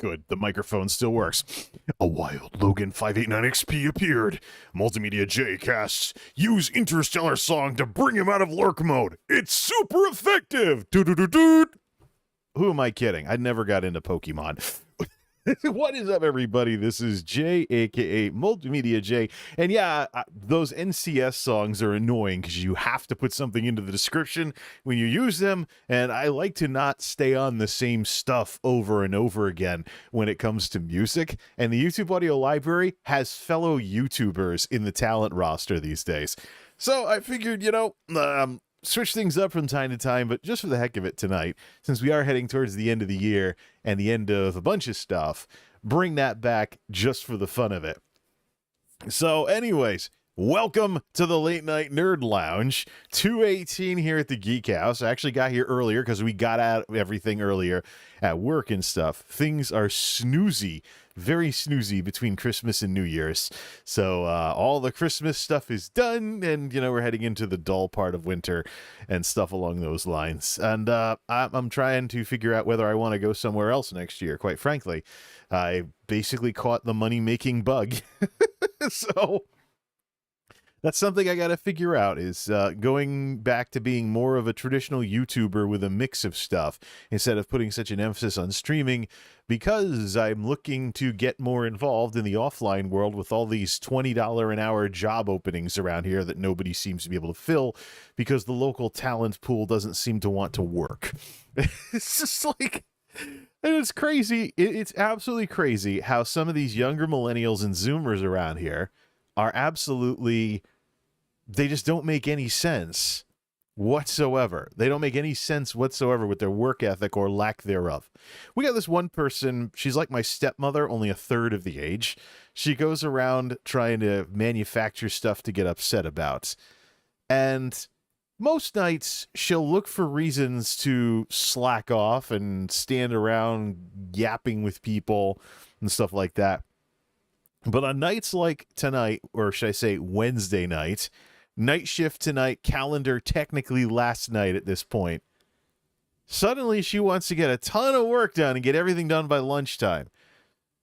Good, the microphone still works. A wild Logan 589XP appeared. MultimediaJay casts, use Interstellar song to bring him out of lurk mode. It's super effective! Doo-doo-doo-doo! Who am I kidding? I never got into Pokemon. What is up, everybody? This is Jay, aka MultimediaJay, and yeah, those NCS songs are annoying because you have to put something into the description when you use them, and I like to not stay on the same stuff over and over again when it comes to music, and the YouTube audio library has fellow YouTubers in the talent roster these days. So I figured, switch things up from time to time, but just for the heck of it tonight, since we are heading towards the end of the year and the end of a bunch of stuff, bring that back just for the fun of it. So anyways, welcome to the Late Night Nerd Lounge, 2:18 here at the Geek House. I actually got here earlier because we got out everything earlier at work and stuff. Things are snoozy, very snoozy between Christmas and New Year's. So all the Christmas stuff is done, and, we're heading into the dull part of winter and stuff along those lines. And I'm trying to figure out whether I want to go somewhere else next year, quite frankly. I basically caught the money-making bug. So that's something I got to figure out, is going back to being more of a traditional YouTuber with a mix of stuff instead of putting such an emphasis on streaming, because I'm looking to get more involved in the offline world with all these $20 an hour job openings around here that nobody seems to be able to fill because the local talent pool doesn't seem to want to work. It's just like... And it's crazy. It's absolutely crazy how some of these younger millennials and Zoomers around here are absolutely... They just don't make any sense whatsoever. They don't make any sense whatsoever with their work ethic or lack thereof. We got this one person, she's like my stepmother, only a third of the age. She goes around trying to manufacture stuff to get upset about. And most nights she'll look for reasons to slack off and stand around yapping with people and stuff like that. But on nights like tonight, or should I say Wednesday night shift tonight, calendar technically last night at this point, suddenly she wants to get a ton of work done and get everything done by lunchtime.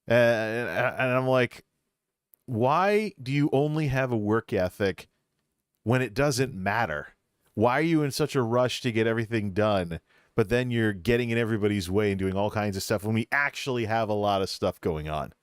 And I'm like, why do you only have a work ethic when it doesn't matter? Why are you in such a rush to get everything done, but then you're getting in everybody's way and doing all kinds of stuff when we actually have a lot of stuff going on?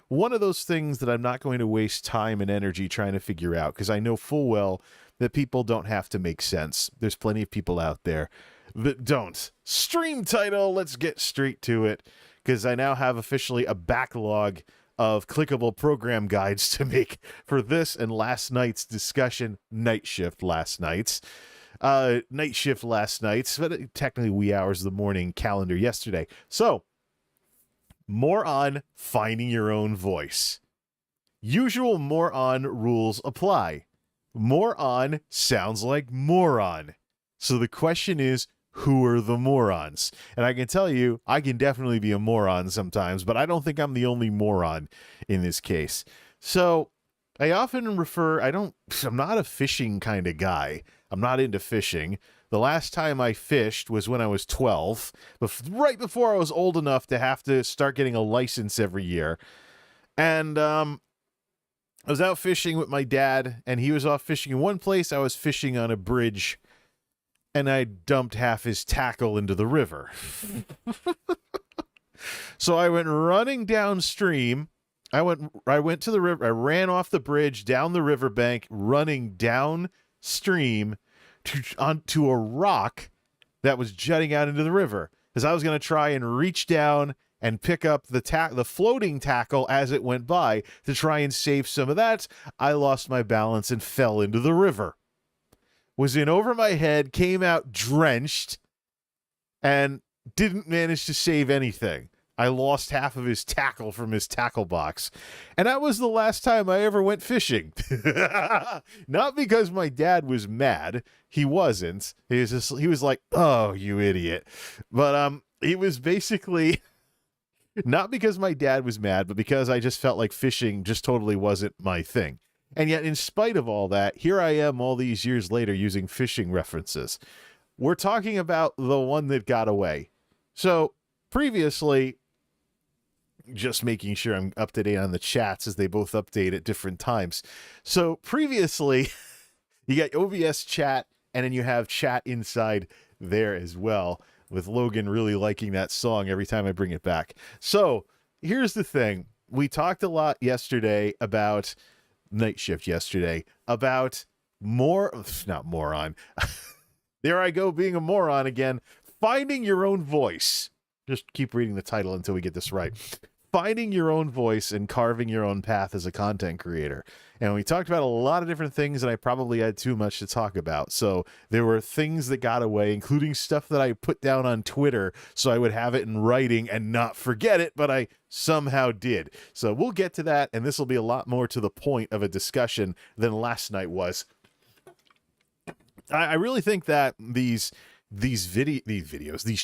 One of those things that I'm not going to waste time and energy trying to figure out, because I know full well that people don't have to make sense. There's plenty of people out there that don't. Stream title, let's get straight to it, because I now have officially a backlog of clickable program guides to make for this and last night's discussion, night shift last night's. Night shift last night's, but technically wee hours of the morning calendar yesterday. So, more on finding your own voice. Usual moron rules apply. More on sounds like moron. So the question is, who are the morons? And I can tell you, I can definitely be a moron sometimes, but I don't think I'm the only moron in this case. So I often I'm not a fishing kind of guy. I'm not into fishing. The last time I fished was when I was 12, right before I was old enough to have to start getting a license every year. And I was out fishing with my dad, and he was off fishing in one place. I was fishing on a bridge, and I dumped half his tackle into the river. So I went running downstream. I went to the river. I ran off the bridge, down the riverbank, running downstream onto a rock that was jutting out into the river, because I was going to try and reach down and pick up the floating tackle as it went by to try and save some of that. I lost my balance and fell into the river. Was in over my head, came out drenched, and didn't manage to save anything. I lost half of his tackle from his tackle box. And that was the last time I ever went fishing. Not because my dad was mad. He wasn't. He was like, "Oh, you idiot." But he was basically not because my dad was mad, but because I just felt like fishing just totally wasn't my thing. And yet, in spite of all that, here I am all these years later using fishing references. We're talking about the one that got away. So previously, just making sure I'm up to date on the chats as they both update at different times. So previously, you got OBS chat, and then you have chat inside there as well, with Logan really liking that song every time I bring it back. So here's the thing. We talked a lot yesterday about night shift yesterday about not moron. There I go being a moron again. Finding your own voice. Just keep reading the title until we get this right. Finding your own voice and carving your own path as a content creator. And we talked about a lot of different things, and I probably had too much to talk about. So there were things that got away, including stuff that I put down on Twitter so I would have it in writing and not forget it, but I somehow did. So we'll get to that, and this will be a lot more to the point of a discussion than last night was. I really think that these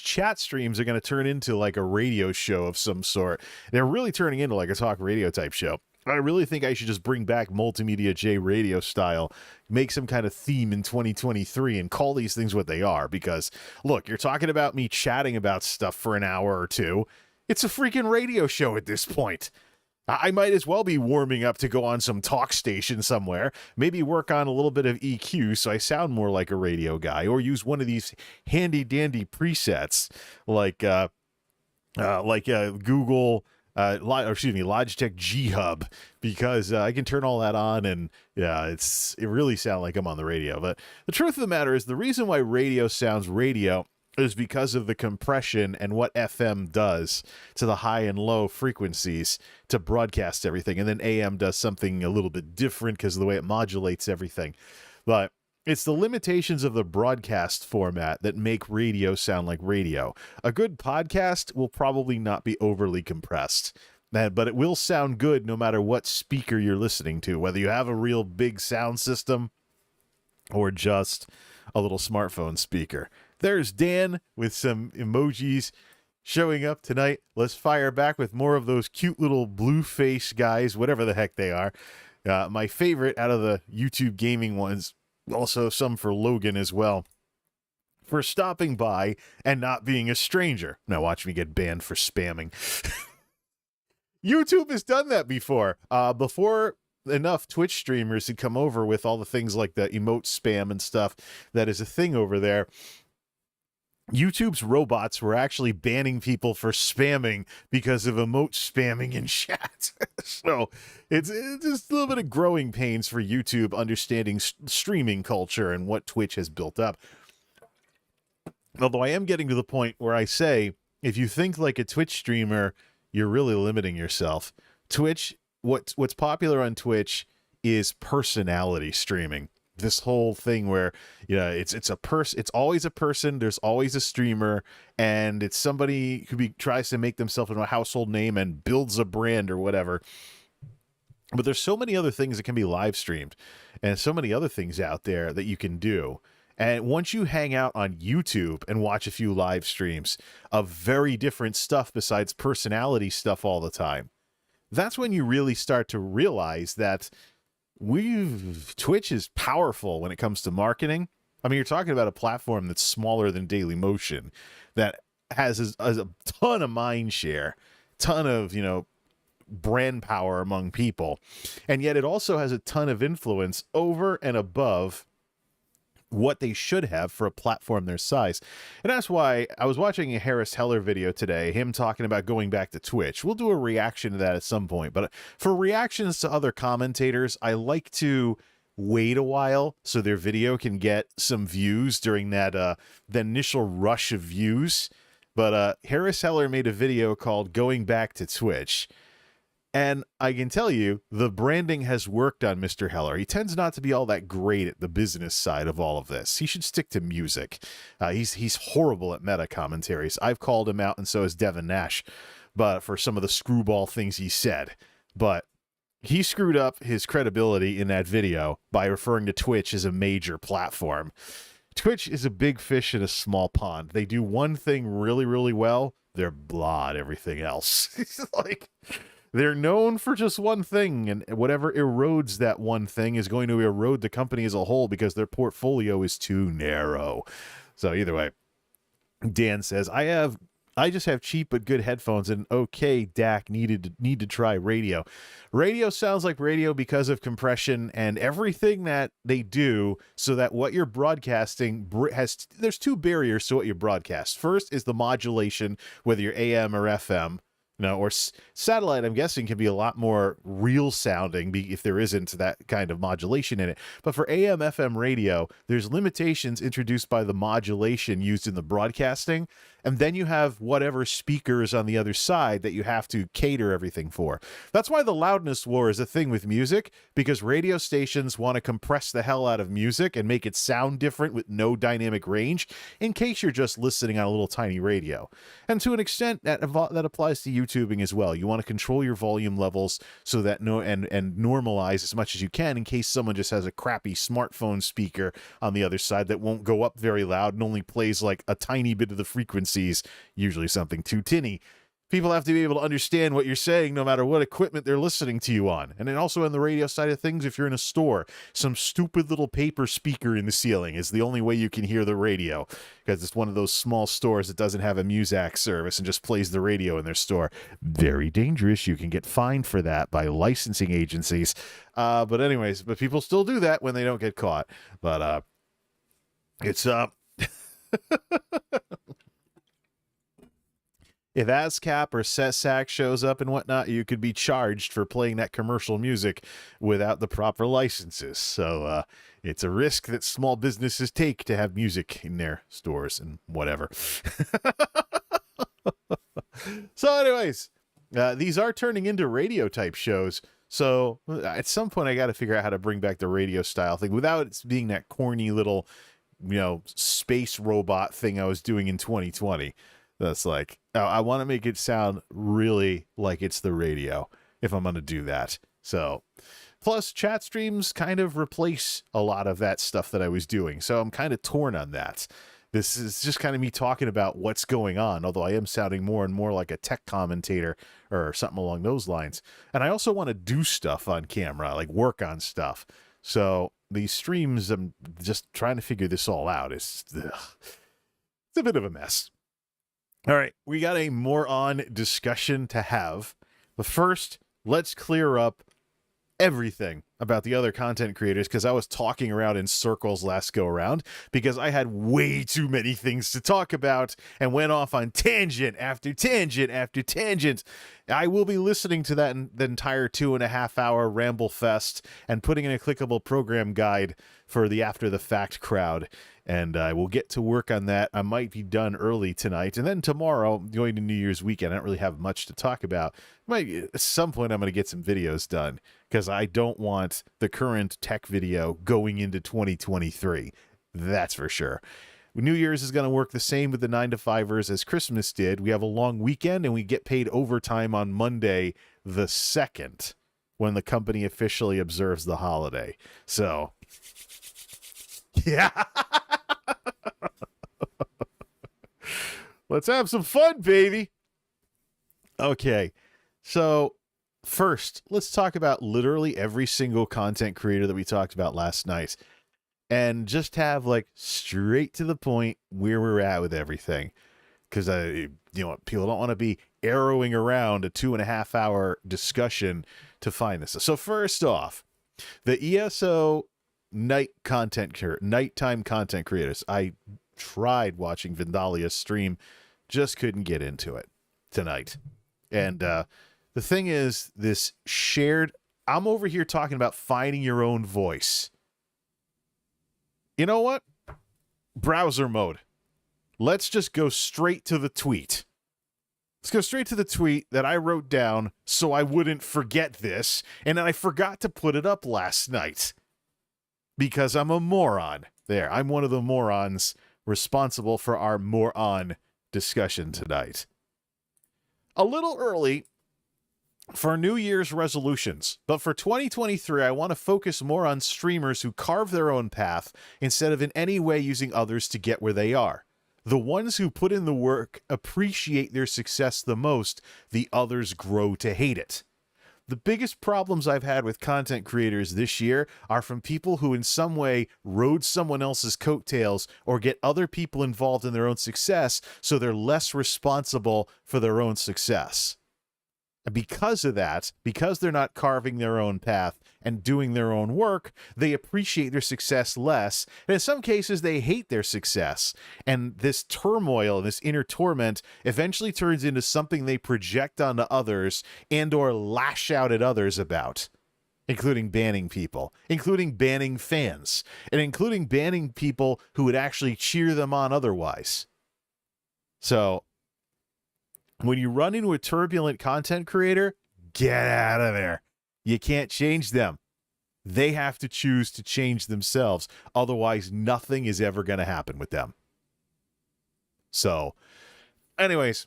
chat streams are going to turn into like a radio show of some sort. They're really turning into like a talk radio type show. I really think I should just bring back MultimediaJay radio style, make some kind of theme in 2023 and call these things what they are. Because look, you're talking about me chatting about stuff for an hour or two. It's a freaking radio show at this point. I might as well be warming up to go on some talk station somewhere, maybe work on a little bit of EQ so I sound more like a radio guy, or use one of these handy dandy presets like Google, Logitech G Hub, because I can turn all that on and it really sounds like I'm on the radio. But the truth of the matter is the reason why radio sounds radio is because of the compression and what FM does to the high and low frequencies to broadcast everything. And then AM does something a little bit different because of the way it modulates everything. But it's the limitations of the broadcast format that make radio sound like radio. A good podcast will probably not be overly compressed, but it will sound good no matter what speaker you're listening to, whether you have a real big sound system or just a little smartphone speaker. There's Dan with some emojis showing up tonight. Let's fire back with more of those cute little blue face guys, whatever the heck they are. My favorite out of the YouTube gaming ones, also some for Logan as well, for stopping by and not being a stranger. Now watch me get banned for spamming. YouTube has done that before. Before enough Twitch streamers had come over with all the things like the emote spam and stuff that is a thing over there, YouTube's robots were actually banning people for spamming because of emote spamming in chat. So it's just a little bit of growing pains for YouTube understanding streaming culture and what Twitch has built up. Although I am getting to the point where I say, if you think like a Twitch streamer, you're really limiting yourself. Twitch, what's popular on Twitch is personality streaming. This whole thing where, it's always a person, there's always a streamer, and it's somebody who tries to make themselves a household name and builds a brand or whatever. But there's so many other things that can be live streamed, and so many other things out there that you can do. And once you hang out on YouTube and watch a few live streams of very different stuff besides personality stuff all the time, that's when you really start to realize that Twitch is powerful when it comes to marketing. I mean, you're talking about a platform that's smaller than Dailymotion, that has a ton of mind share, ton of, brand power among people. And yet it also has a ton of influence over and above what they should have for a platform their size. And that's why I was watching a Harris Heller video today, him talking about going back to Twitch. We'll do a reaction to that at some point, but for reactions to other commentators, I like to wait a while so their video can get some views during that the initial rush of views. But Harris Heller made a video called Going Back to Twitch. And I can tell you, the branding has worked on Mr. Heller. He tends not to be all that great at the business side of all of this. He should stick to music. He's horrible at meta commentaries. I've called him out, and so has Devin Nash, but for some of the screwball things he said. But he screwed up his credibility in that video by referring to Twitch as a major platform. Twitch is a big fish in a small pond. They do one thing really, really well. They're blah at everything else. It's like, they're known for just one thing, and whatever erodes that one thing is going to erode the company as a whole because their portfolio is too narrow. So either way, Dan says, I just have cheap but good headphones, and okay, Dak need to try radio. Radio sounds like radio because of compression and everything that they do, so that what you're broadcasting there's two barriers to what you broadcast. First is the modulation, whether you're AM or FM. or satellite, I'm guessing, can be a lot more real sounding if there isn't that kind of modulation in it. But for AM, FM radio, there's limitations introduced by the modulation used in the broadcasting. And then you have whatever speakers on the other side that you have to cater everything for. That's why the loudness war is a thing with music, because radio stations want to compress the hell out of music and make it sound different with no dynamic range, in case you're just listening on a little tiny radio. And to an extent, that applies to YouTubing as well. You want to control your volume levels so that and normalize as much as you can in case someone just has a crappy smartphone speaker on the other side that won't go up very loud and only plays like a tiny bit of the frequency, usually something too tinny. People have to be able to understand what you're saying no matter what equipment they're listening to you on. And then also on the radio side of things, if you're in a store, some stupid little paper speaker in the ceiling is the only way you can hear the radio, because it's one of those small stores that doesn't have a Muzak service and just plays the radio in their store. Very dangerous. You can get fined for that by licensing agencies. But people still do that when they don't get caught. But it's if ASCAP or SESAC shows up and whatnot, you could be charged for playing that commercial music without the proper licenses. So it's a risk that small businesses take to have music in their stores and whatever. So anyways, these are turning into radio type shows. So at some point I got to figure out how to bring back the radio style thing without it being that corny little, space robot thing I was doing in 2020. That's like, I want to make it sound really like it's the radio if I'm going to do that. So, plus chat streams kind of replace a lot of that stuff that I was doing. So I'm kind of torn on that. This is just kind of me talking about what's going on, although I am sounding more and more like a tech commentator or something along those lines. And I also want to do stuff on camera, like work on stuff. So these streams, I'm just trying to figure this all out. It's a bit of a mess. All right, we got a moron discussion to have. But first, let's clear up everything about the other content creators, because I was talking around in circles last go around because I had way too many things to talk about and went off on tangent after tangent after tangent. I will be listening to that the entire 2.5 hour ramble fest and putting in a clickable program guide for the after the fact crowd. And I will get to work on that. I might be done early tonight. And then tomorrow, going to New Year's weekend, I don't really have much to talk about. At some point, I'm going to get some videos done because I don't want the current tech video going into 2023. That's for sure. New Year's is going to work the same with the 9-to-5ers as Christmas did. We have a long weekend and we get paid overtime on Monday the 2nd when the company officially observes the holiday. So, yeah. Let's have some fun, baby. Okay, so first, let's talk about literally every single content creator that we talked about last night and just have like straight to the point where we're at with everything. Because, people don't want to be arrowing around a 2.5 hour discussion to find this. So first off, the ESO nighttime content creators. I tried watching Vendalia's stream, just couldn't get into it tonight. And the thing is, this shared, I'm over here talking about finding your own voice. You know what? Browser mode. Let's just go straight to the tweet. Let's go straight to the tweet that I wrote down so I wouldn't forget this, and then I forgot to put it up last night. Because I'm a moron. There, I'm one of the morons responsible for our moron discussion tonight. A little early for New Year's resolutions, but for 2023, I want to focus more on streamers who carve their own path instead of in any way using others to get where they are. The ones who put in the work appreciate their success the most, the others grow to hate it. The biggest problems I've had with content creators this year are from people who in some way rode someone else's coattails or get other people involved in their own success so they're less responsible for their own success. And because of that, because they're not carving their own path and doing their own work, they appreciate their success less. And in some cases, they hate their success. And this turmoil, this inner torment, eventually turns into something they project onto others and or lash out at others about. Including banning people, including banning fans, and including banning people who would actually cheer them on otherwise. So, when you run into a turbulent content creator, get out of there. You can't change them. They have to choose to change themselves. Otherwise, nothing is ever going to happen with them. So, anyways,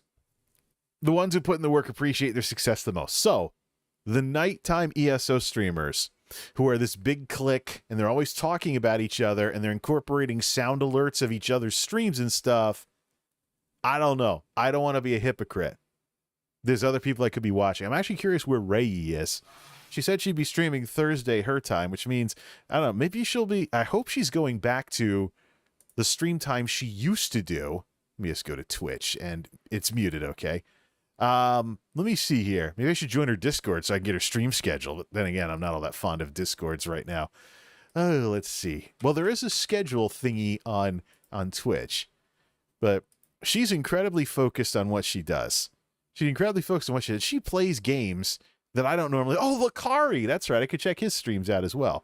the ones who put in the work appreciate their success the most. So, the nighttime ESO streamers, who are this big clique, and they're always talking about each other, and they're incorporating sound alerts of each other's streams and stuff. I don't know. I don't want to be a hypocrite. There's other people I could be watching. I'm actually curious where Ray is. She said she'd be streaming Thursday her time, which means, I don't know, maybe she'll be, I hope she's going back to the stream time she used to do. Let me just go to Twitch, and it's muted, okay? Let me see here. Maybe I should join her Discord so I can get her stream schedule. But then again, I'm not all that fond of Discords right now. Oh, let's see. Well, there is a schedule thingy on Twitch, but she's incredibly focused on what she does. She's incredibly focused on what she does. She plays games that I don't normally. Oh, Lakari. That's right. I could check his streams out as well.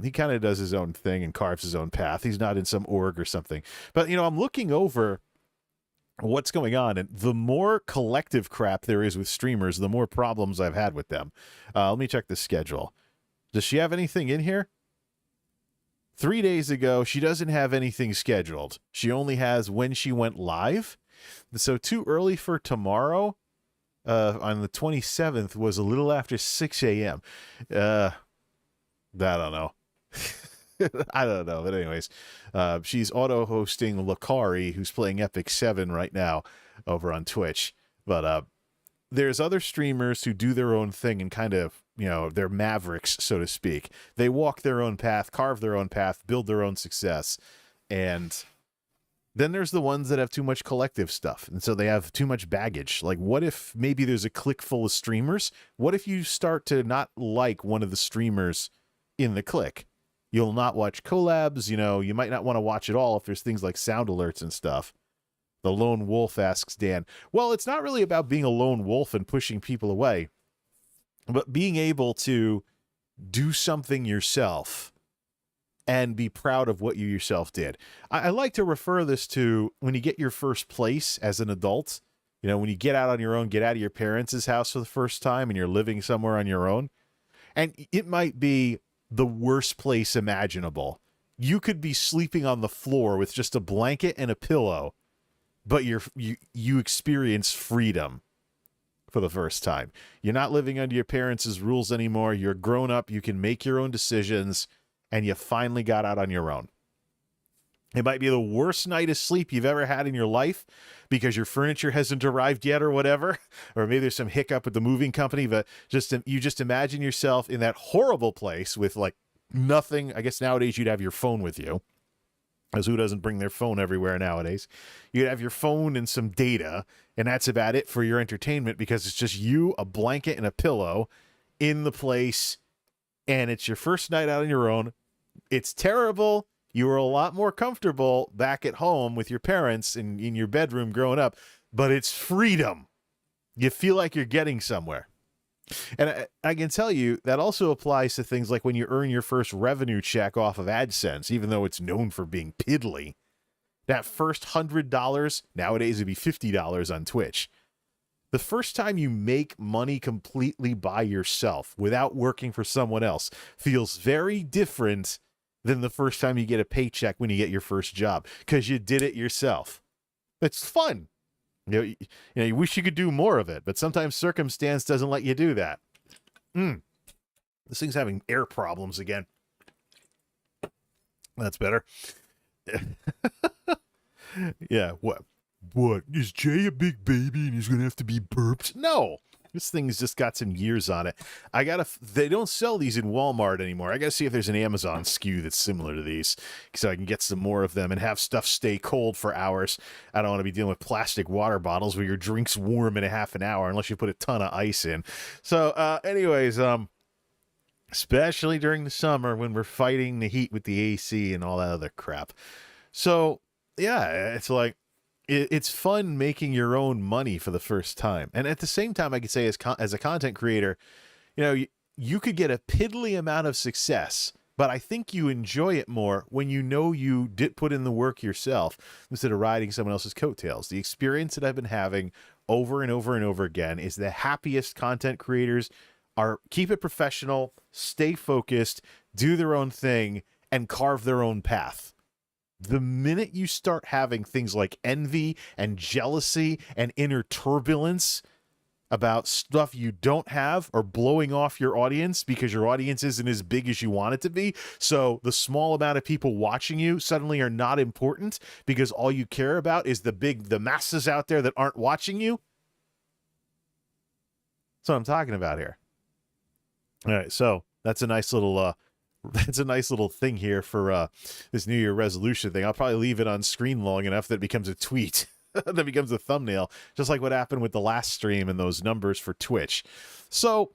He kind of does his own thing and carves his own path. He's not in some org or something. But, I'm looking over what's going on, and the more collective crap there is with streamers, the more problems I've had with them. Let me check the schedule. Does she have anything in here? 3 days ago, she doesn't have anything scheduled. She only has when she went live. So too early for tomorrow, on the 27th, was a little after 6 a.m. I don't know. I don't know, but anyways, she's auto-hosting Lakari, who's playing Epic 7 right now over on Twitch. But there's other streamers who do their own thing and kind of, they're mavericks, so to speak. They walk their own path, carve their own path, build their own success. And then there's the ones that have too much collective stuff, and so they have too much baggage. Like, what if maybe there's a clique full of streamers? What if you start to not like one of the streamers in the clique? You'll not watch collabs, you might not want to watch it all if there's things like sound alerts and stuff. The Lone Wolf asks Dan. Well, it's not really about being a lone wolf and pushing people away, but being able to do something yourself and be proud of what you yourself did. I like to refer this to when you get your first place as an adult, when you get out on your own, get out of your parents' house for the first time and you're living somewhere on your own. And it might be the worst place imaginable. You could be sleeping on the floor with just a blanket and a pillow, but you experience freedom for the first time. You're not living under your parents' rules anymore. You're grown up. You can make your own decisions, and you finally got out on your own. It might be the worst night of sleep you've ever had in your life because your furniture hasn't arrived yet or whatever, or maybe there's some hiccup with the moving company, but you just imagine yourself in that horrible place with like nothing. I guess nowadays you'd have your phone with you, because who doesn't bring their phone everywhere nowadays? You'd have your phone and some data, and that's about it for your entertainment because it's just you, a blanket, and a pillow in the place, and it's your first night out on your own. It's terrible. You were a lot more comfortable back at home with your parents and in your bedroom growing up, but it's freedom. You feel like you're getting somewhere. And I can tell you that also applies to things like when you earn your first revenue check off of AdSense, even though it's known for being piddly. That first $100, nowadays it'd be $50 on Twitch. The first time you make money completely by yourself without working for someone else feels very different than the first time you get a paycheck when you get your first job, because you did it yourself. It's fun. You wish you could do more of it, but sometimes circumstance doesn't let you do that. This thing's having air problems again. That's better. Yeah, what? Is Jay a big baby and he's gonna have to be burped? No. This thing's just got some years on it. They don't sell these in Walmart anymore. I gotta see if there's an Amazon SKU that's similar to these, so I can get some more of them and have stuff stay cold for hours. I don't want to be dealing with plastic water bottles where your drink's warm in a half an hour unless you put a ton of ice in. So, anyways, especially during the summer when we're fighting the heat with the AC and all that other crap. So, yeah, it's like, it's fun making your own money for the first time. And at the same time, I could say as a content creator, you could get a piddly amount of success, but I think you enjoy it more when you know you did put in the work yourself instead of riding someone else's coattails. The experience that I've been having over and over and over again is the happiest content creators are keep it professional, stay focused, do their own thing, and carve their own path. The minute you start having things like envy and jealousy and inner turbulence about stuff you don't have, or blowing off your audience because your audience isn't as big as you want it to be, so the small amount of people watching you suddenly are not important because all you care about is the masses out there that aren't watching you. That's what I'm talking about here. All right, so that's a nice little thing here for this New Year resolution thing. I'll probably leave it on screen long enough that it becomes a tweet, that becomes a thumbnail, just like what happened with the last stream and those numbers for Twitch. So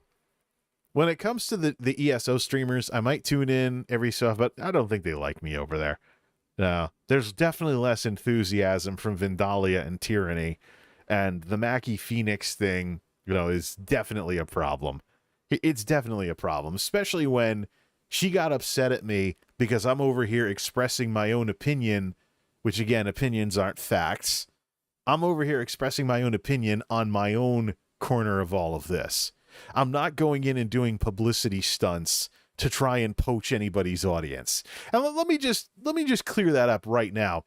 when it comes to the ESO streamers, I might tune in every so often, but I don't think they like me over there. No, there's definitely less enthusiasm from Vindalia and Tyranny, and the Mackie Phoenix thing, is definitely a problem. It's definitely a problem, especially when she got upset at me because I'm over here expressing my own opinion, which, again, opinions aren't facts. I'm over here expressing my own opinion on my own corner of all of this. I'm not going in and doing publicity stunts to try and poach anybody's audience. And let me just clear that up right now.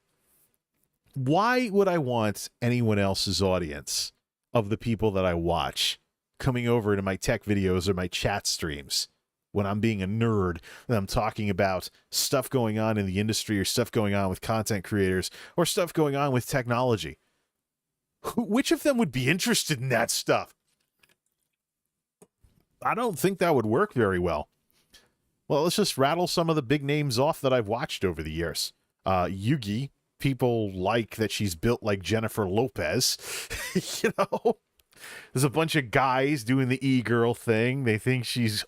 Why would I want anyone else's audience of the people that I watch coming over to my tech videos or my chat streams when I'm being a nerd and I'm talking about stuff going on in the industry or stuff going on with content creators or stuff going on with technology? Which of them would be interested in that stuff? I don't think that would work very well. Well, let's just rattle some of the big names off that I've watched over the years. Yugi, people like that she's built like Jennifer Lopez. There's a bunch of guys doing the e-girl thing. They think she's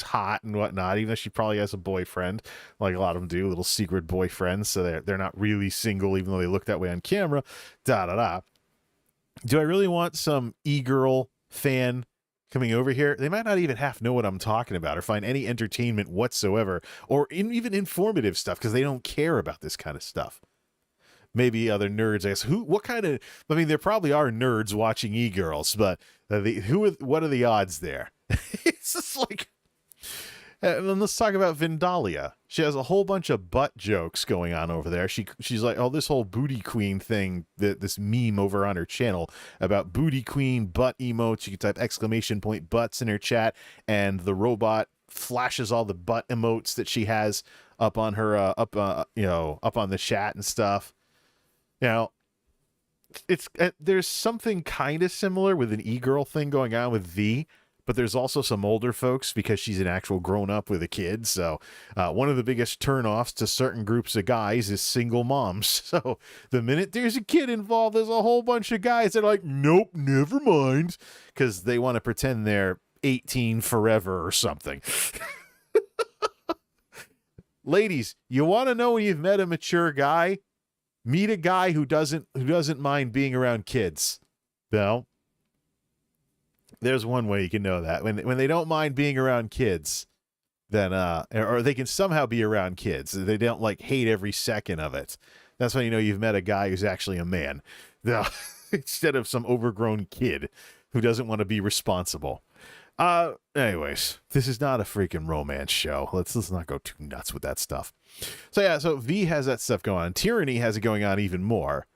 hot and whatnot, even though she probably has a boyfriend, like a lot of them do, little secret boyfriends, so they're not really single, even though they look that way on camera. Do I really want some e-girl fan coming over here? They might not even half know what I'm talking about or find any entertainment whatsoever or even informative stuff because they don't care about this kind of stuff. Maybe other nerds ask, there probably are nerds watching e-girls, but what are the odds there? It's just like, and then let's talk about Vindalia. She has a whole bunch of butt jokes going on over there. She's like, this whole booty queen thing, this meme over on her channel about booty queen butt emotes. You can type exclamation point butts in her chat, and the robot flashes all the butt emotes that she has up on her up on the chat and stuff. It's there's something kind of similar with an e-girl thing going on with V, but there's also some older folks because she's an actual grown-up with a kid. So one of the biggest turnoffs to certain groups of guys is single moms. So the minute there's a kid involved, there's a whole bunch of guys that are like, nope, never mind, because they want to pretend they're 18 forever or something. Ladies, you want to know when you've met a mature guy? Meet a guy who doesn't mind being around kids. There's one way you can know that. When they don't mind being around kids, then or they can somehow be around kids. They don't hate every second of it. That's when you know you've met a guy who's actually a man. Now, instead of some overgrown kid who doesn't want to be responsible. Anyways, this is not a freaking romance show. Let's not go too nuts with that stuff. So V has that stuff going on. Tyranny has it going on even more.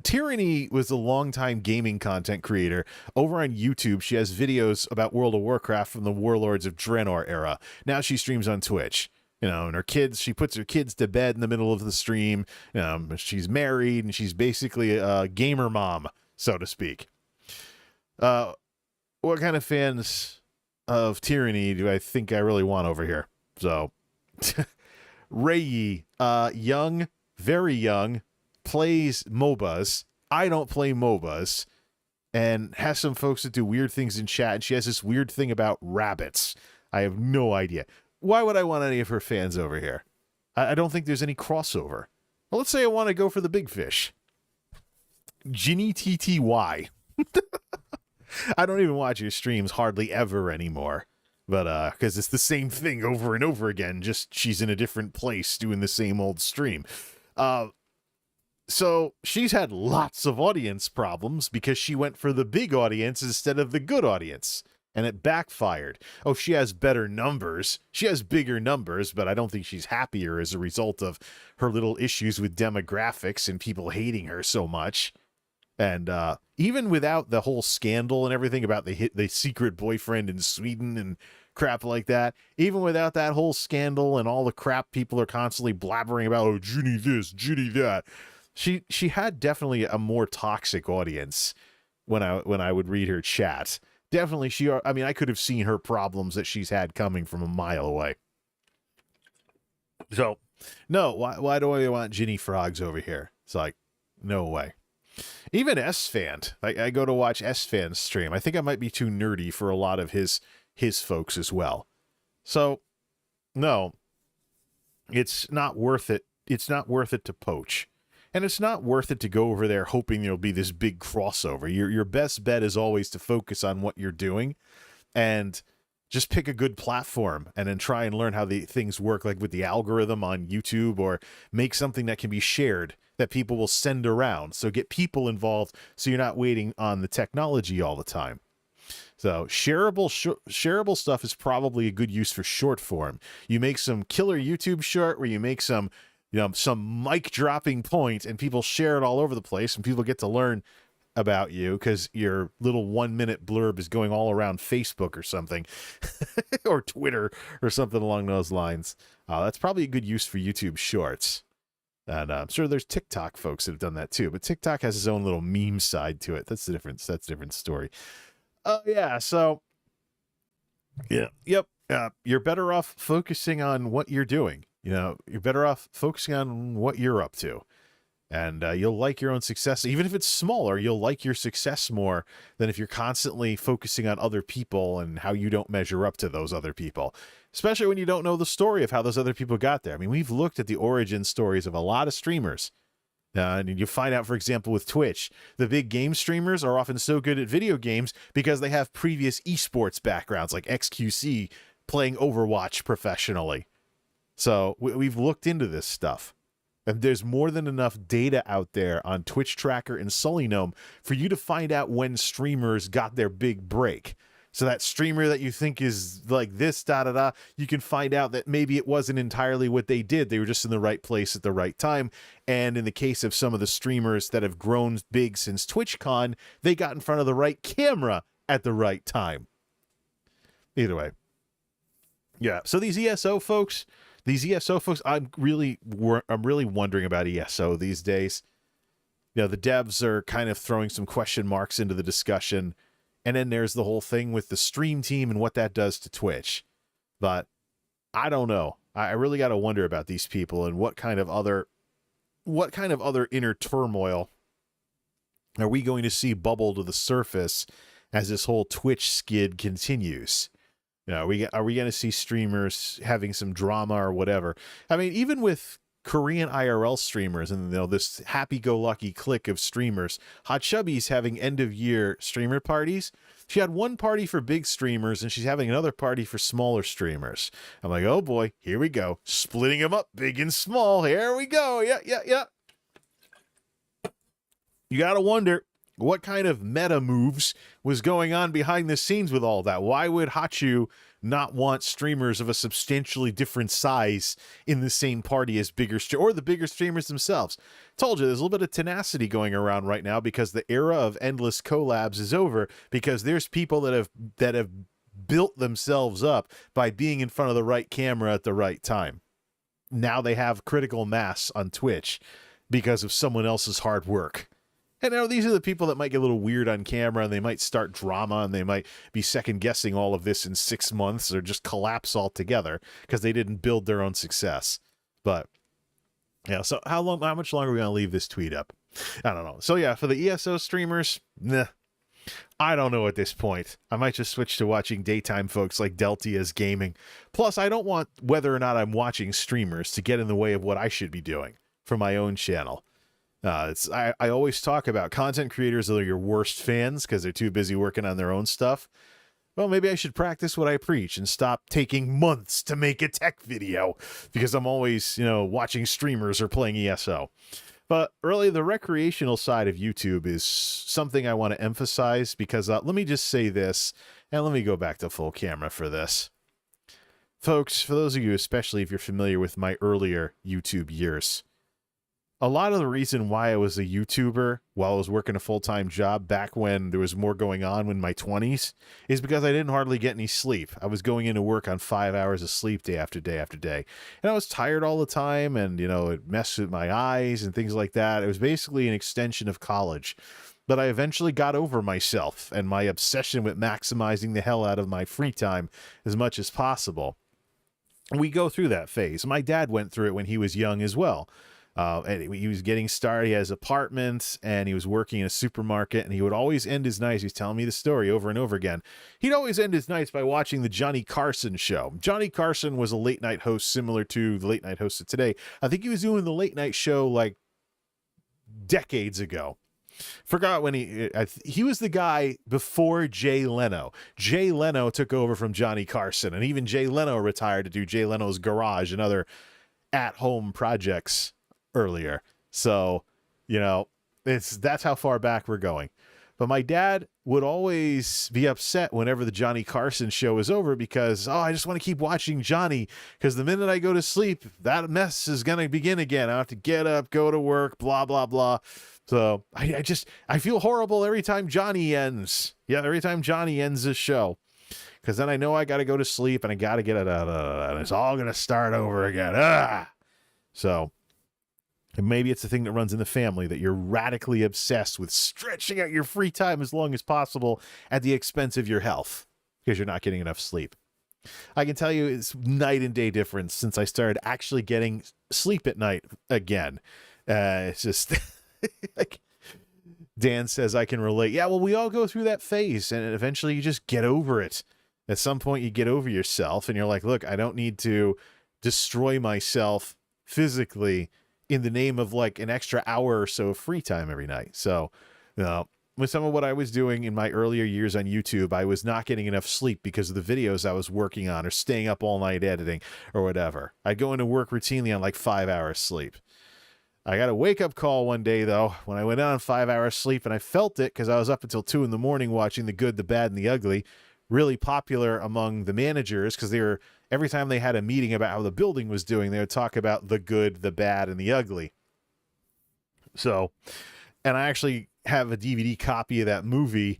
Tyranny was a longtime gaming content creator. Over on YouTube, she has videos about World of Warcraft from the Warlords of Draenor era. Now she streams on Twitch. And her kids, she puts her kids to bed in the middle of the stream. She's married, and she's basically a gamer mom, so to speak. What kind of fans of Tyranny do I think I really want over here? So, Rei, young, very young, plays MOBAs. I don't play MOBAs. and has some folks that do weird things in chat, and she has this weird thing about rabbits. I have no idea. Why would I want any of her fans over here? I don't think there's any crossover. Well, let's say I want to go for the big fish. Ginny TTY. I don't even watch your streams hardly ever anymore. But, because it's the same thing over and over again, just she's in a different place doing the same old stream. So she's had lots of audience problems because she went for the big audience instead of the good audience, and it backfired. Oh, she has better numbers. She has bigger numbers, but I don't think she's happier as a result of her little issues with demographics and people hating her so much. And even without the whole scandal and everything about the secret boyfriend in Sweden and crap like that, even without that whole scandal and all the crap people are constantly blabbering about, oh, Ginny this, Ginny that, she had definitely a more toxic audience when I would read her chat. Definitely, I could have seen her problems that she's had coming from a mile away. So, no, why do I want Ginny Frogs over here? It's like, no way. Even S-Fan, I go to watch S-Fan stream. I think I might be too nerdy for a lot of his folks as well. So, no, it's not worth it. It's not worth it to poach. And it's not worth it to go over there hoping there'll be this big crossover. Your best bet is always to focus on what you're doing and just pick a good platform and then try and learn how the things work, like with the algorithm on YouTube, or make something that can be shared that people will send around. So get people involved so you're not waiting on the technology all the time. So shareable stuff is probably a good use for short form. You make some killer YouTube short where you make some mic dropping point and people share it all over the place and people get to learn about you because your little 1 minute blurb is going all around Facebook or something or Twitter or something along those lines. That's probably a good use for YouTube shorts. And I'm sure there's TikTok folks that have done that too, but TikTok has its own little meme side to it. That's the difference. That's a different story. Yeah. So yeah. Yep. You're better off focusing on what you're doing. You're better off focusing on what you're up to, and you'll like your own success. Even if it's smaller, you'll like your success more than if you're constantly focusing on other people and how you don't measure up to those other people, especially when you don't know the story of how those other people got there. I mean, we've looked at the origin stories of a lot of streamers. And you find out, for example, with Twitch, the big game streamers are often so good at video games because they have previous esports backgrounds, like XQC playing Overwatch professionally. So we've looked into this stuff, and there's more than enough data out there on Twitch Tracker and Sully Gnome for you to find out when streamers got their big break. So that streamer that you think is like this, you can find out that maybe it wasn't entirely what they did. They were just in the right place at the right time. And in the case of some of the streamers that have grown big since TwitchCon, they got in front of the right camera at the right time. Either way. Yeah. So these ESO folks, I'm really wondering about ESO these days. The devs are kind of throwing some question marks into the discussion. And then there's the whole thing with the stream team and what that does to Twitch. But I don't know. I really got to wonder about these people and what kind of other inner turmoil are we going to see bubble to the surface as this whole Twitch skid continues. Are we going to see streamers having some drama or whatever? I mean, even with Korean IRL streamers and this happy-go-lucky clique of streamers, Hot Chubby's having end-of-year streamer parties. She had one party for big streamers, and she's having another party for smaller streamers. I'm like, oh boy, here we go. Splitting them up, big and small. Here we go. Yeah. You got to wonder what kind of meta moves was going on behind the scenes with all that. Why would Hachu not want streamers of a substantially different size in the same party as or the bigger streamers themselves? Told you, there's a little bit of tenacity going around right now because the era of endless collabs is over, because there's people that have built themselves up by being in front of the right camera at the right time. Now they have critical mass on Twitch because of someone else's hard work. And these are the people that might get a little weird on camera, and they might start drama, and they might be second-guessing all of this in 6 months or just collapse altogether because they didn't build their own success. But, yeah, so how much longer are we going to leave this tweet up? I don't know. So, yeah, for the ESO streamers, nah. I don't know at this point. I might just switch to watching daytime folks like Deltia's gaming. Plus, I don't want whether or not I'm watching streamers to get in the way of what I should be doing for my own channel. I always talk about content creators are your worst fans because they're too busy working on their own stuff. Well, maybe I should practice what I preach and stop taking months to make a tech video because I'm always, watching streamers or playing ESO. But really, the recreational side of YouTube is something I want to emphasize because let me just say this, and let me go back to full camera for this. Folks, for those of you, especially if you're familiar with my earlier YouTube years, a lot of the reason why I was a YouTuber while I was working a full-time job back when there was more going on in my 20s is because I didn't hardly get any sleep. I was going into work on 5 hours of sleep day after day after day. And I was tired all the time and, it messed with my eyes and things like that. It was basically an extension of college. But I eventually got over myself and my obsession with maximizing the hell out of my free time as much as possible. We go through that phase. My dad went through it when he was young as well. And he was getting started. He has apartments and he was working in a supermarket, and he would always end his nights. He's telling me the story over and over again. He'd always end his nights by watching the Johnny Carson show. Johnny Carson was a late night host similar to the late night host of today. I think he was doing the late night show like decades ago. Forgot when he was the guy before Jay Leno. Jay Leno took over from Johnny Carson, and even Jay Leno retired to do Jay Leno's Garage and other at-home projects earlier. So, that's how far back we're going. But my dad would always be upset whenever the Johnny Carson show is over because, I just want to keep watching Johnny because the minute I go to sleep, that mess is going to begin again. I have to get up, go to work, blah, blah, blah. So I feel horrible every time Johnny ends. Yeah, every time Johnny ends this show. Because then I know I got to go to sleep and I got to get it out. And it's all going to start over again. So... and maybe it's a thing that runs in the family that you're radically obsessed with stretching out your free time as long as possible at the expense of your health because you're not getting enough sleep. I can tell you it's night and day difference since I started actually getting sleep at night again. It's just like Dan says I can relate. Yeah, well, we all go through that phase and eventually you just get over it. At some point you get over yourself and you're like, look, I don't need to destroy myself physically in the name of like an extra hour or so of free time every night. So, with some of what I was doing in my earlier years on YouTube, I was not getting enough sleep because of the videos I was working on or staying up all night editing or whatever. I'd go into work routinely on like 5 hours sleep. I got a wake-up call one day, though, when I went on 5 hours sleep, and I felt it because I was up until 2 in the morning watching The Good, the Bad, and the Ugly. Really popular among the managers because they were, every time they had a meeting about how the building was doing, they would talk about the good, the bad, and the ugly. So, and I actually have a DVD copy of that movie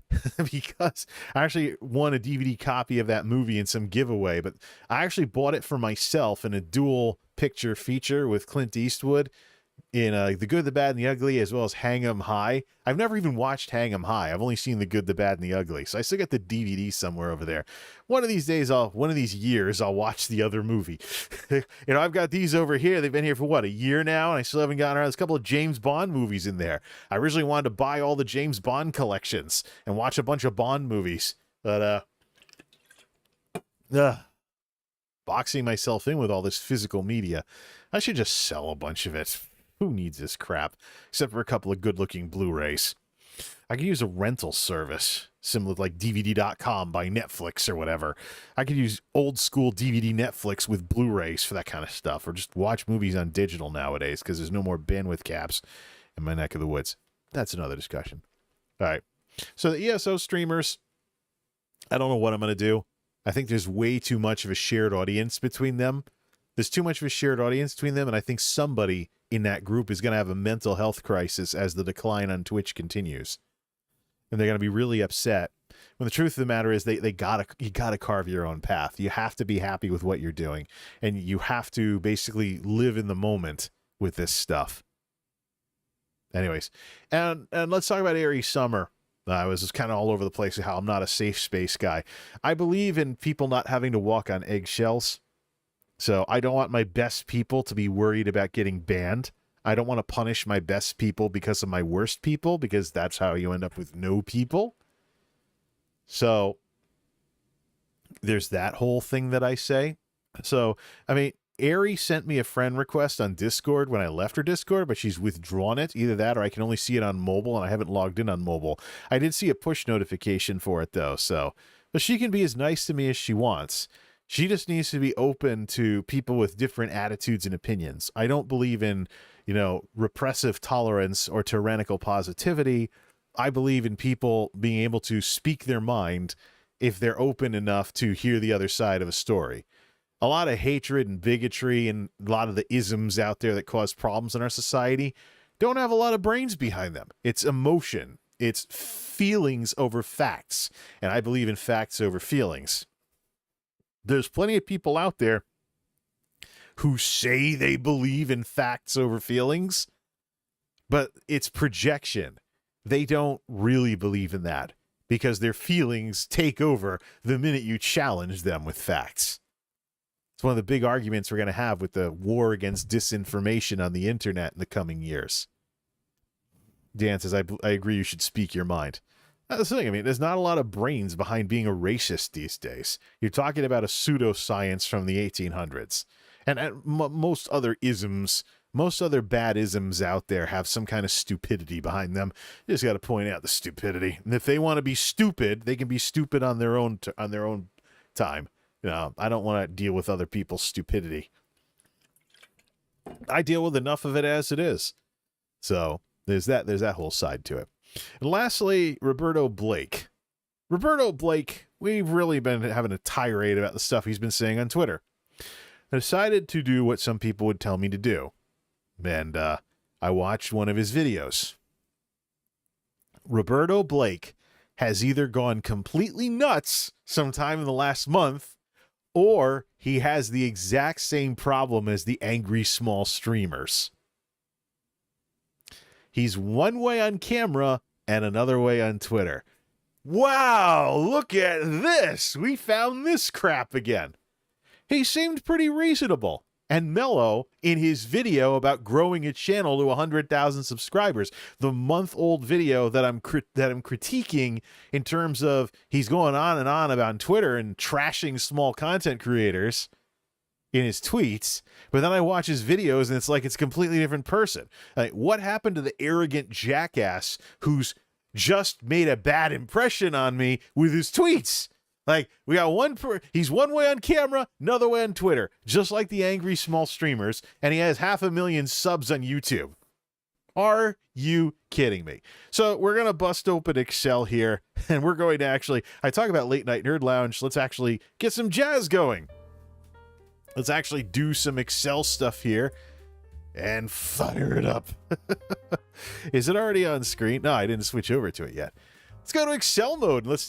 because I actually won a DVD copy of that movie in some giveaway, but I actually bought it for myself in a dual picture feature with Clint Eastwood in The Good, the Bad, and the Ugly, as well as Hang 'em High. I've never even watched Hang 'em High. I've only seen The Good, the Bad, and the Ugly. So I still got the DVD somewhere over there. One of these days, one of these years, I'll watch the other movie. I've got these over here. They've been here for, a year now, and I still haven't gotten around. There's a couple of James Bond movies in there. I originally wanted to buy all the James Bond collections and watch a bunch of Bond movies. But, boxing myself in with all this physical media. I should just sell a bunch of it. Who needs this crap? Except for a couple of good-looking Blu-rays. I could use a rental service, similar to like DVD.com by Netflix or whatever. I could use old-school DVD Netflix with Blu-rays for that kind of stuff, or just watch movies on digital nowadays because there's no more bandwidth caps in my neck of the woods. That's another discussion. All right. So the ESO streamers, I don't know what I'm going to do. I think there's way too much of a shared audience between them. There's too much of a shared audience between them, and I think somebody in that group is going to have a mental health crisis as the decline on Twitch continues. And they're going to be really upset. When the truth of the matter is you gotta carve your own path. You have to be happy with what you're doing. And you have to basically live in the moment with this stuff. Anyways, and let's talk about Airy Summer. I was just kind of all over the place with how I'm not a safe space guy. I believe in people not having to walk on eggshells. So I don't want my best people to be worried about getting banned. I don't want to punish my best people because of my worst people, because that's how you end up with no people. So there's that whole thing that I say. So, I mean, Ari sent me a friend request on Discord when I left her Discord, but she's withdrawn it. Either that or I can only see it on mobile, and I haven't logged in on mobile. I did see a push notification for it, though, so... But she can be as nice to me as she wants. She just needs to be open to people with different attitudes and opinions. I don't believe in, repressive tolerance or tyrannical positivity. I believe in people being able to speak their mind if they're open enough to hear the other side of a story. A lot of hatred and bigotry and a lot of the isms out there that cause problems in our society don't have a lot of brains behind them. It's emotion. It's feelings over facts. And I believe in facts over feelings. There's plenty of people out there who say they believe in facts over feelings, but it's projection. They don't really believe in that because their feelings take over the minute you challenge them with facts. It's one of the big arguments we're going to have with the war against disinformation on the internet in the coming years. Dan says, I agree you should speak your mind. That's the thing. I mean, there's not a lot of brains behind being a racist these days. You're talking about a pseudoscience from the 1800s. And most other isms, most other bad isms out there have some kind of stupidity behind them. You just got to point out the stupidity. And if they want to be stupid, they can be stupid on their own time. I don't want to deal with other people's stupidity. I deal with enough of it as it is. So there's that whole side to it. And lastly, Roberto Blake. Roberto Blake, we've really been having a tirade about the stuff he's been saying on Twitter. I decided to do what some people would tell me to do. And I watched one of his videos. Roberto Blake has either gone completely nuts sometime in the last month, or he has the exact same problem as the angry small streamers. He's one way on camera and another way on Twitter. Wow, look at this. We found this crap again. He seemed pretty reasonable and mellow in his video about growing a channel to 100,000 subscribers. The month-old video that I'm critiquing in terms of he's going on and on about Twitter and trashing small content creators in his tweets, but then I watch his videos and it's like it's a completely different person. Like, what happened to the arrogant jackass who's just made a bad impression on me with his tweets? Like, we got he's one way on camera, another way on Twitter, just like the angry small streamers, and he has 500,000 subs on YouTube. Are you kidding me? So we're going to bust open Excel here, and we're going to I talk about Late Night Nerd Lounge, let's actually get some jazz going. Let's actually do some Excel stuff here and fire it up. Is it already on screen? No, I didn't switch over to it yet. Let's go to Excel mode. Let's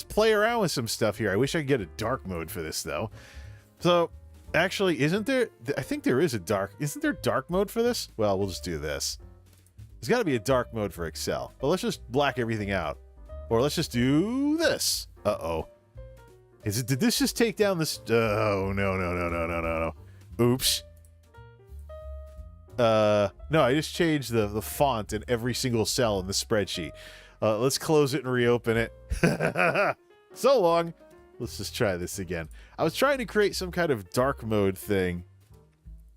play around with some stuff here. I wish I could get a dark mode for this though. So actually, isn't there? I think there is isn't there dark mode for this? Well, we'll just do this. There's got to be a dark mode for Excel. But let's just black everything out. Or let's just do this. Uh-oh. Did this just take down this? Oh, no. Oops. No, I just changed the font in every single cell in the spreadsheet. Let's close it and reopen it. So long. Let's just try this again. I was trying to create some kind of dark mode thing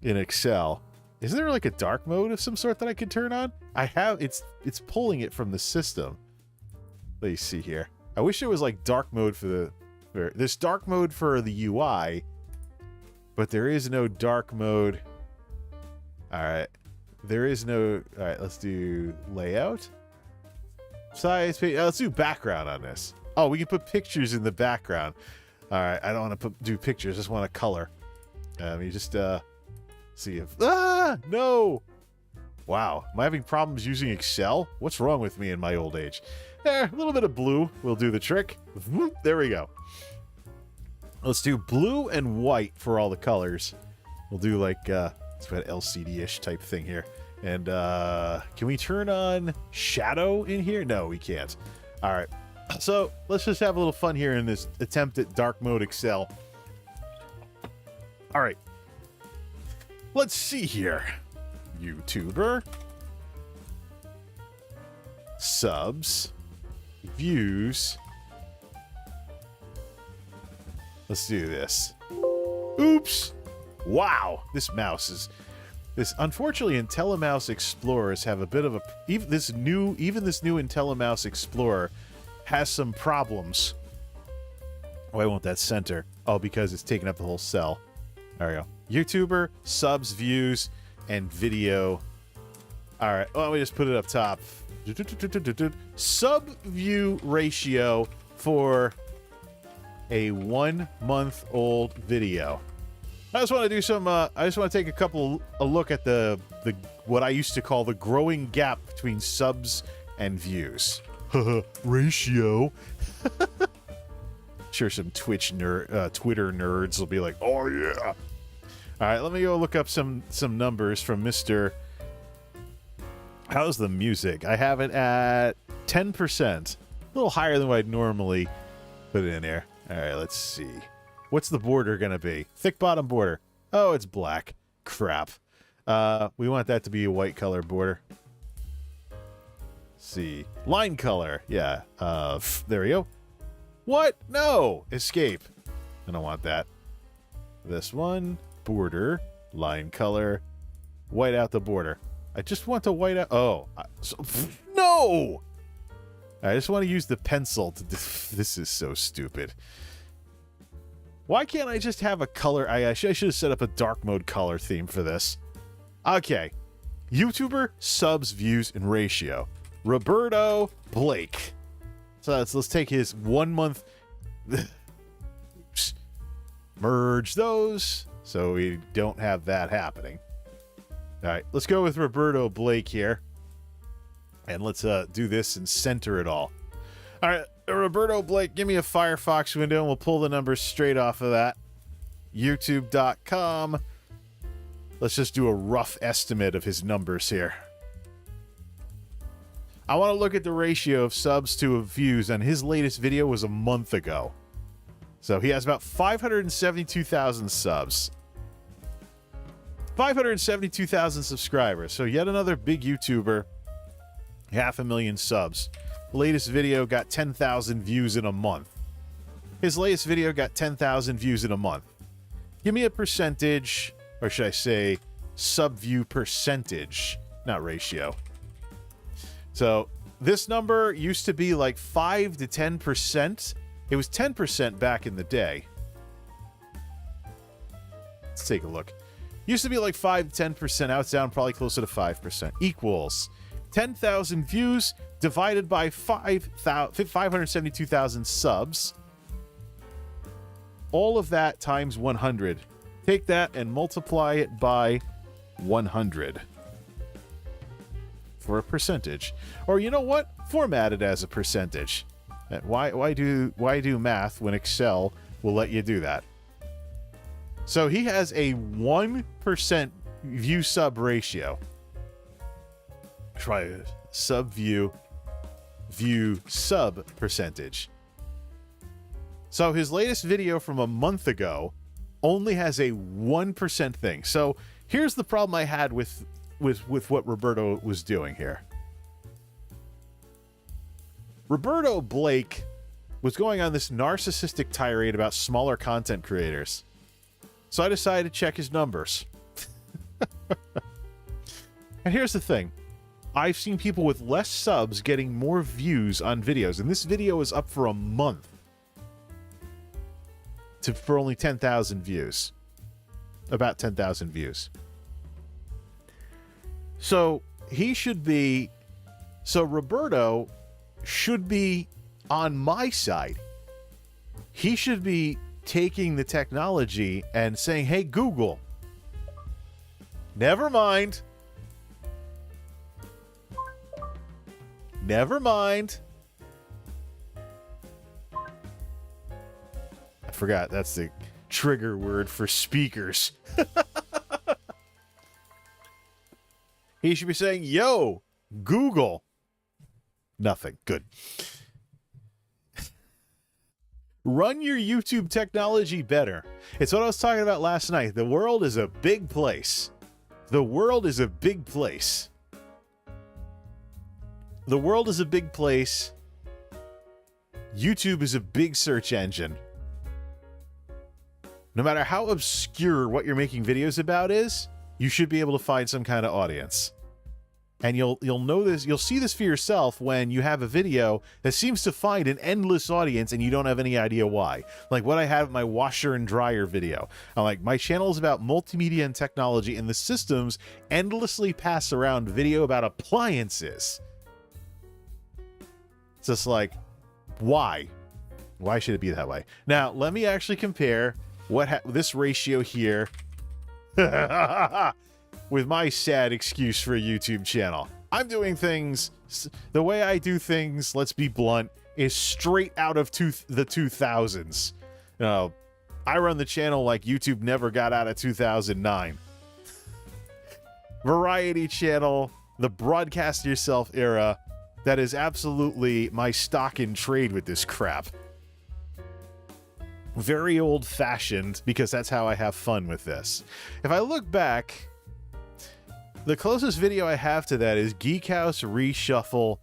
in Excel. Isn't there like a dark mode of some sort that I could turn on? It's pulling it from the system. Let me see here. I wish there was like dark mode for there's dark mode for the UI, but there is no dark mode. All right. There is no... All right, let's do layout. Size, let's do background on this. Oh, we can put pictures in the background. All right, I don't want to do pictures. I just want to color. You just see if... Ah, no! Wow, am I having problems using Excel? What's wrong with me in my old age? A little bit of blue will do the trick. There we go. Let's do blue and white for all the colors. We'll do like it's an LCD-ish type thing here. And can we turn on shadow in here? No, we can't. All right. So let's just have a little fun here in this attempt at dark mode Excel. All right. Let's see here. YouTuber. Subs. Views. Let's do this. Oops. Wow. This mouse is... Unfortunately, IntelliMouse Explorers have a bit of a... Even this new IntelliMouse Explorer has some problems. Why won't that center? Oh, because it's taking up the whole cell. There we go. YouTuber, subs, views, and video. All right. Well, let me just put it up top. Sub view ratio for a 1 month old video. I just want to do some. I just want to take a look at the what I used to call the growing gap between subs and views. Ratio. Sure, some Twitter nerds will be like, "Oh yeah." All right, let me go look up some numbers from Mr. How's the music? I have it at 10%, a little higher than what I'd normally put in there. All right, let's see. What's the border gonna be? Thick bottom border. Oh, it's black. Crap. We want that to be a white color border. Let's see. Line color. Yeah. There we go. What? No! Escape. I don't want that. This one. Border. Line color. White out the border. I just want to white out... Oh. No! I just want to use the pencil to... This is so stupid. Why can't I just have a color... I should have set up a dark mode color theme for this. Okay. YouTuber, subs, views, and ratio. Roberto Blake. So let's take his 1 month... Merge those so we don't have that happening. All right, let's go with Roberto Blake here. And let's do this and center it all. All right, Roberto Blake, give me a Firefox window and we'll pull the numbers straight off of that. YouTube.com. Let's just do a rough estimate of his numbers here. I want to look at the ratio of subs to views, and his latest video was a month ago. So he has about 572,000 subs. 572,000 subscribers. So yet another big YouTuber. 500,000 subs. The latest video got 10,000 views in a month. His latest video got 10,000 views in a month. Give me a percentage, or should I say sub-view percentage, not ratio. So this number used to be like 5 to 10%. It was 10% back in the day. Let's take a look. Used to be like 5 to 10%. Now it's down probably closer to 5%. Equals 10,000 views divided by 572,000 subs. All of that times 100. Take that and multiply it by 100. For a percentage. Or you know what? Format it as a percentage. Why do math when Excel will let you do that? So he has a 1% view sub ratio. Try it. Sub view sub percentage. So his latest video from a month ago only has a 1% thing. So here's the problem I had with what Roberto was doing here. Roberto Blake was going on this narcissistic tirade about smaller content creators. So I decided to check his numbers. And here's the thing. I've seen people with less subs getting more views on videos, and this video is up for a month for only 10,000 views. About 10,000 views. So Roberto should be on my side. He should be taking the technology and saying, hey, Google, never mind. Never mind. I forgot that's the trigger word for speakers. He should be saying, yo, Google. Nothing. Good. Run your YouTube technology better. It's what I was talking about last night. The world is a big place. The world is a big place. The world is a big place. YouTube is a big search engine. no matter how obscure what you're making videos about is, you should be able to find some kind of audience. And you'll know this, you'll see this for yourself when you have a video that seems to find an endless audience and you don't have any idea why. Like what I have in my washer and dryer video. I'm like, my channel is about multimedia and technology, and the systems endlessly pass around video about appliances. It's just like, why? Why should it be that way? Now, let me actually compare this ratio here with my sad excuse for a YouTube channel. I'm doing things, the way I do things, let's be blunt, is straight out of the 2000s. You know, I run the channel like YouTube never got out of 2009. Variety channel, the broadcast yourself era, that is absolutely my stock in trade with this crap. Very old-fashioned, because that's how I have fun with this. If I look back, the closest video I have to that is Geek House Reshuffle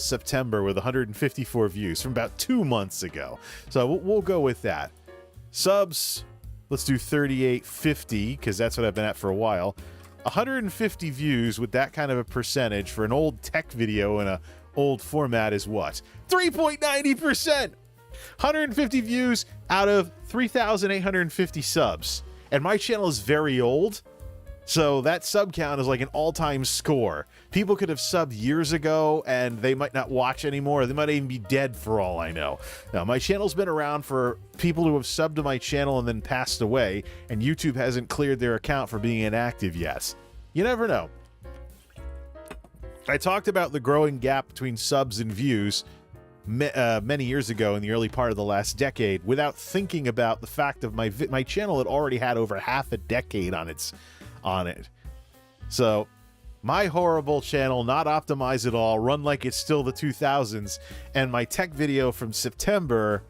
September with 154 views from about 2 months ago. So we'll go with that. Subs, let's do 3850, because that's what I've been at for a while. 150 views with that kind of a percentage for an old tech video in a old format is what? 3.90%! 150 views out of 3,850 subs. And my channel is very old, so that sub count is like an all-time score. People could have subbed years ago, and they might not watch anymore. They might even be dead for all I know. Now, my channel's been around for people who have subbed to my channel and then passed away, and YouTube hasn't cleared their account for being inactive yet. You never know. I talked about the growing gap between subs and views many years ago in the early part of the last decade without thinking about the fact of my channel had already had over half a decade on it. So my horrible channel, not optimized at all, run like it's still the 2000s, and my tech video from September,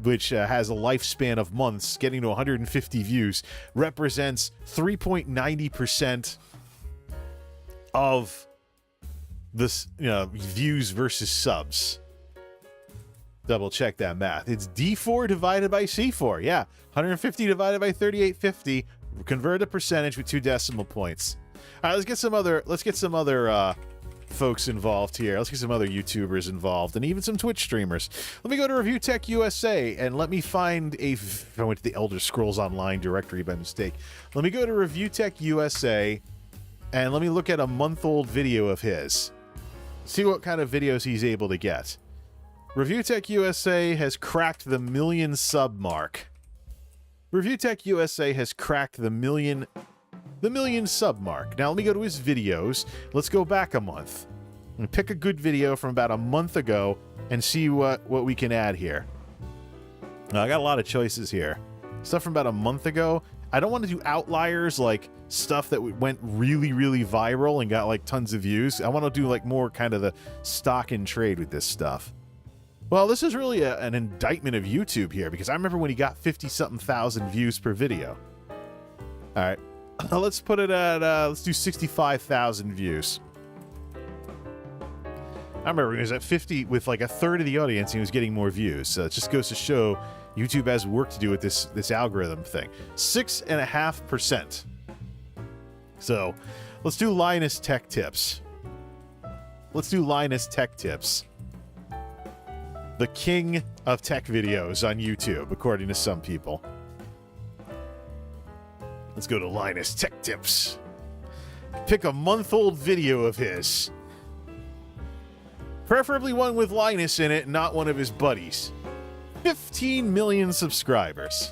which has a lifespan of months, getting to 150 views, represents 3.90% of this, views versus subs. Double check that math. It's D4 divided by C4. Yeah, 150 divided by 3850. Convert a percentage with 2 decimal points. All right, let's get some other folks involved here. Let's get some other YouTubers involved, and even some Twitch streamers. Let me go to Review Tech USA, and let me find I went to the Elder Scrolls Online directory by mistake. Let me go to Review Tech USA, and let me look at a month-old video of his. See what kind of videos he's able to get. Review Tech USA has cracked the 1 million sub mark. Review Tech USA has cracked the million sub mark. Now let me go to his videos. Let's go back a month and pick a good video from about a month ago and see what we can add here. Now, I got a lot of choices here. Stuff from about a month ago. I don't want to do outliers, like stuff that went really, really viral and got like tons of views. I want to do like more kind of the stock and trade with this stuff. Well, this is really an indictment of YouTube here, because I remember when he got 50-something thousand views per video. All right, let's put it at, let's do 65,000 views. I remember when he was at 50 with like a third of the audience, he was getting more views. So it just goes to show YouTube has work to do with this algorithm thing. 6.5%. So let's do Linus Tech Tips. Let's do Linus Tech Tips. The king of tech videos on YouTube, according to some people. Let's go to Linus Tech Tips. Pick a month-old video of his. Preferably one with Linus in it, not one of his buddies. 15 million subscribers.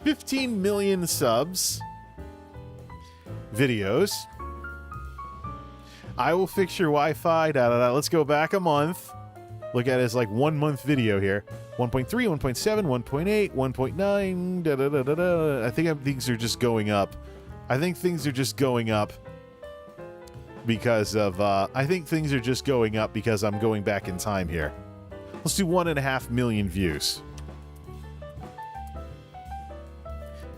15 million subs. Videos. I will fix your Wi-Fi. Let's go back a month. Look at his like 1 month video here. 1.3, 1.7, 1.8, 1.9. I think things are just going up. I think things are just going up because of. I think things are just going up because I'm going back in time here. Let's do 1.5 million views.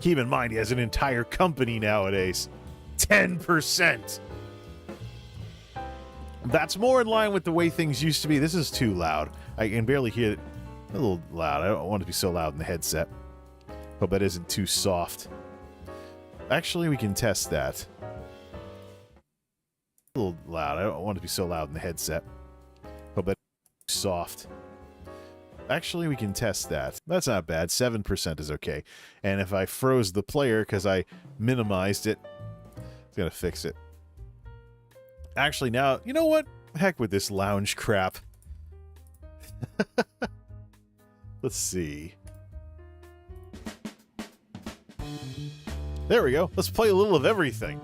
Keep in mind, he has an entire company nowadays. 10%. That's more in line with the way things used to be. This is too loud. I can barely hear it. A little loud. I don't want it to be so loud in the headset. Hope that isn't too soft. Actually, we can test that. A little loud. I don't want it to be so loud in the headset. Hope that's soft. Actually, we can test that. That's not bad. 7% is okay. And if I froze the player because I minimized it, it's going to fix it. Actually, now, you know what? Heck with this lounge crap. Let's see. There we go. Let's play a little of everything.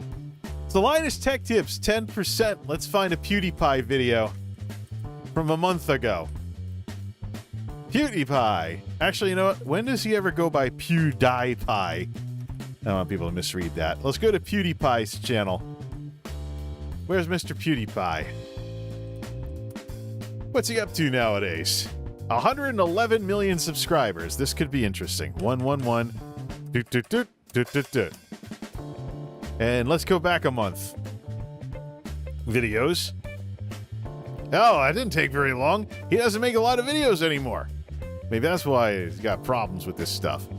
So Linus Tech Tips, 10%. Let's find a PewDiePie video from a month ago. PewDiePie. Actually, you know what? When does he ever go by PewDiePie? I don't want people to misread that. Let's go to PewDiePie's channel. Where's Mr. PewDiePie? What's he up to nowadays? 111 million subscribers. This could be interesting. 111. Doot, doot, doot, doot, doot, doot. And let's go back a month. Videos. Oh, that didn't take very long. He doesn't make a lot of videos anymore. Maybe that's why he's got problems with this stuff. All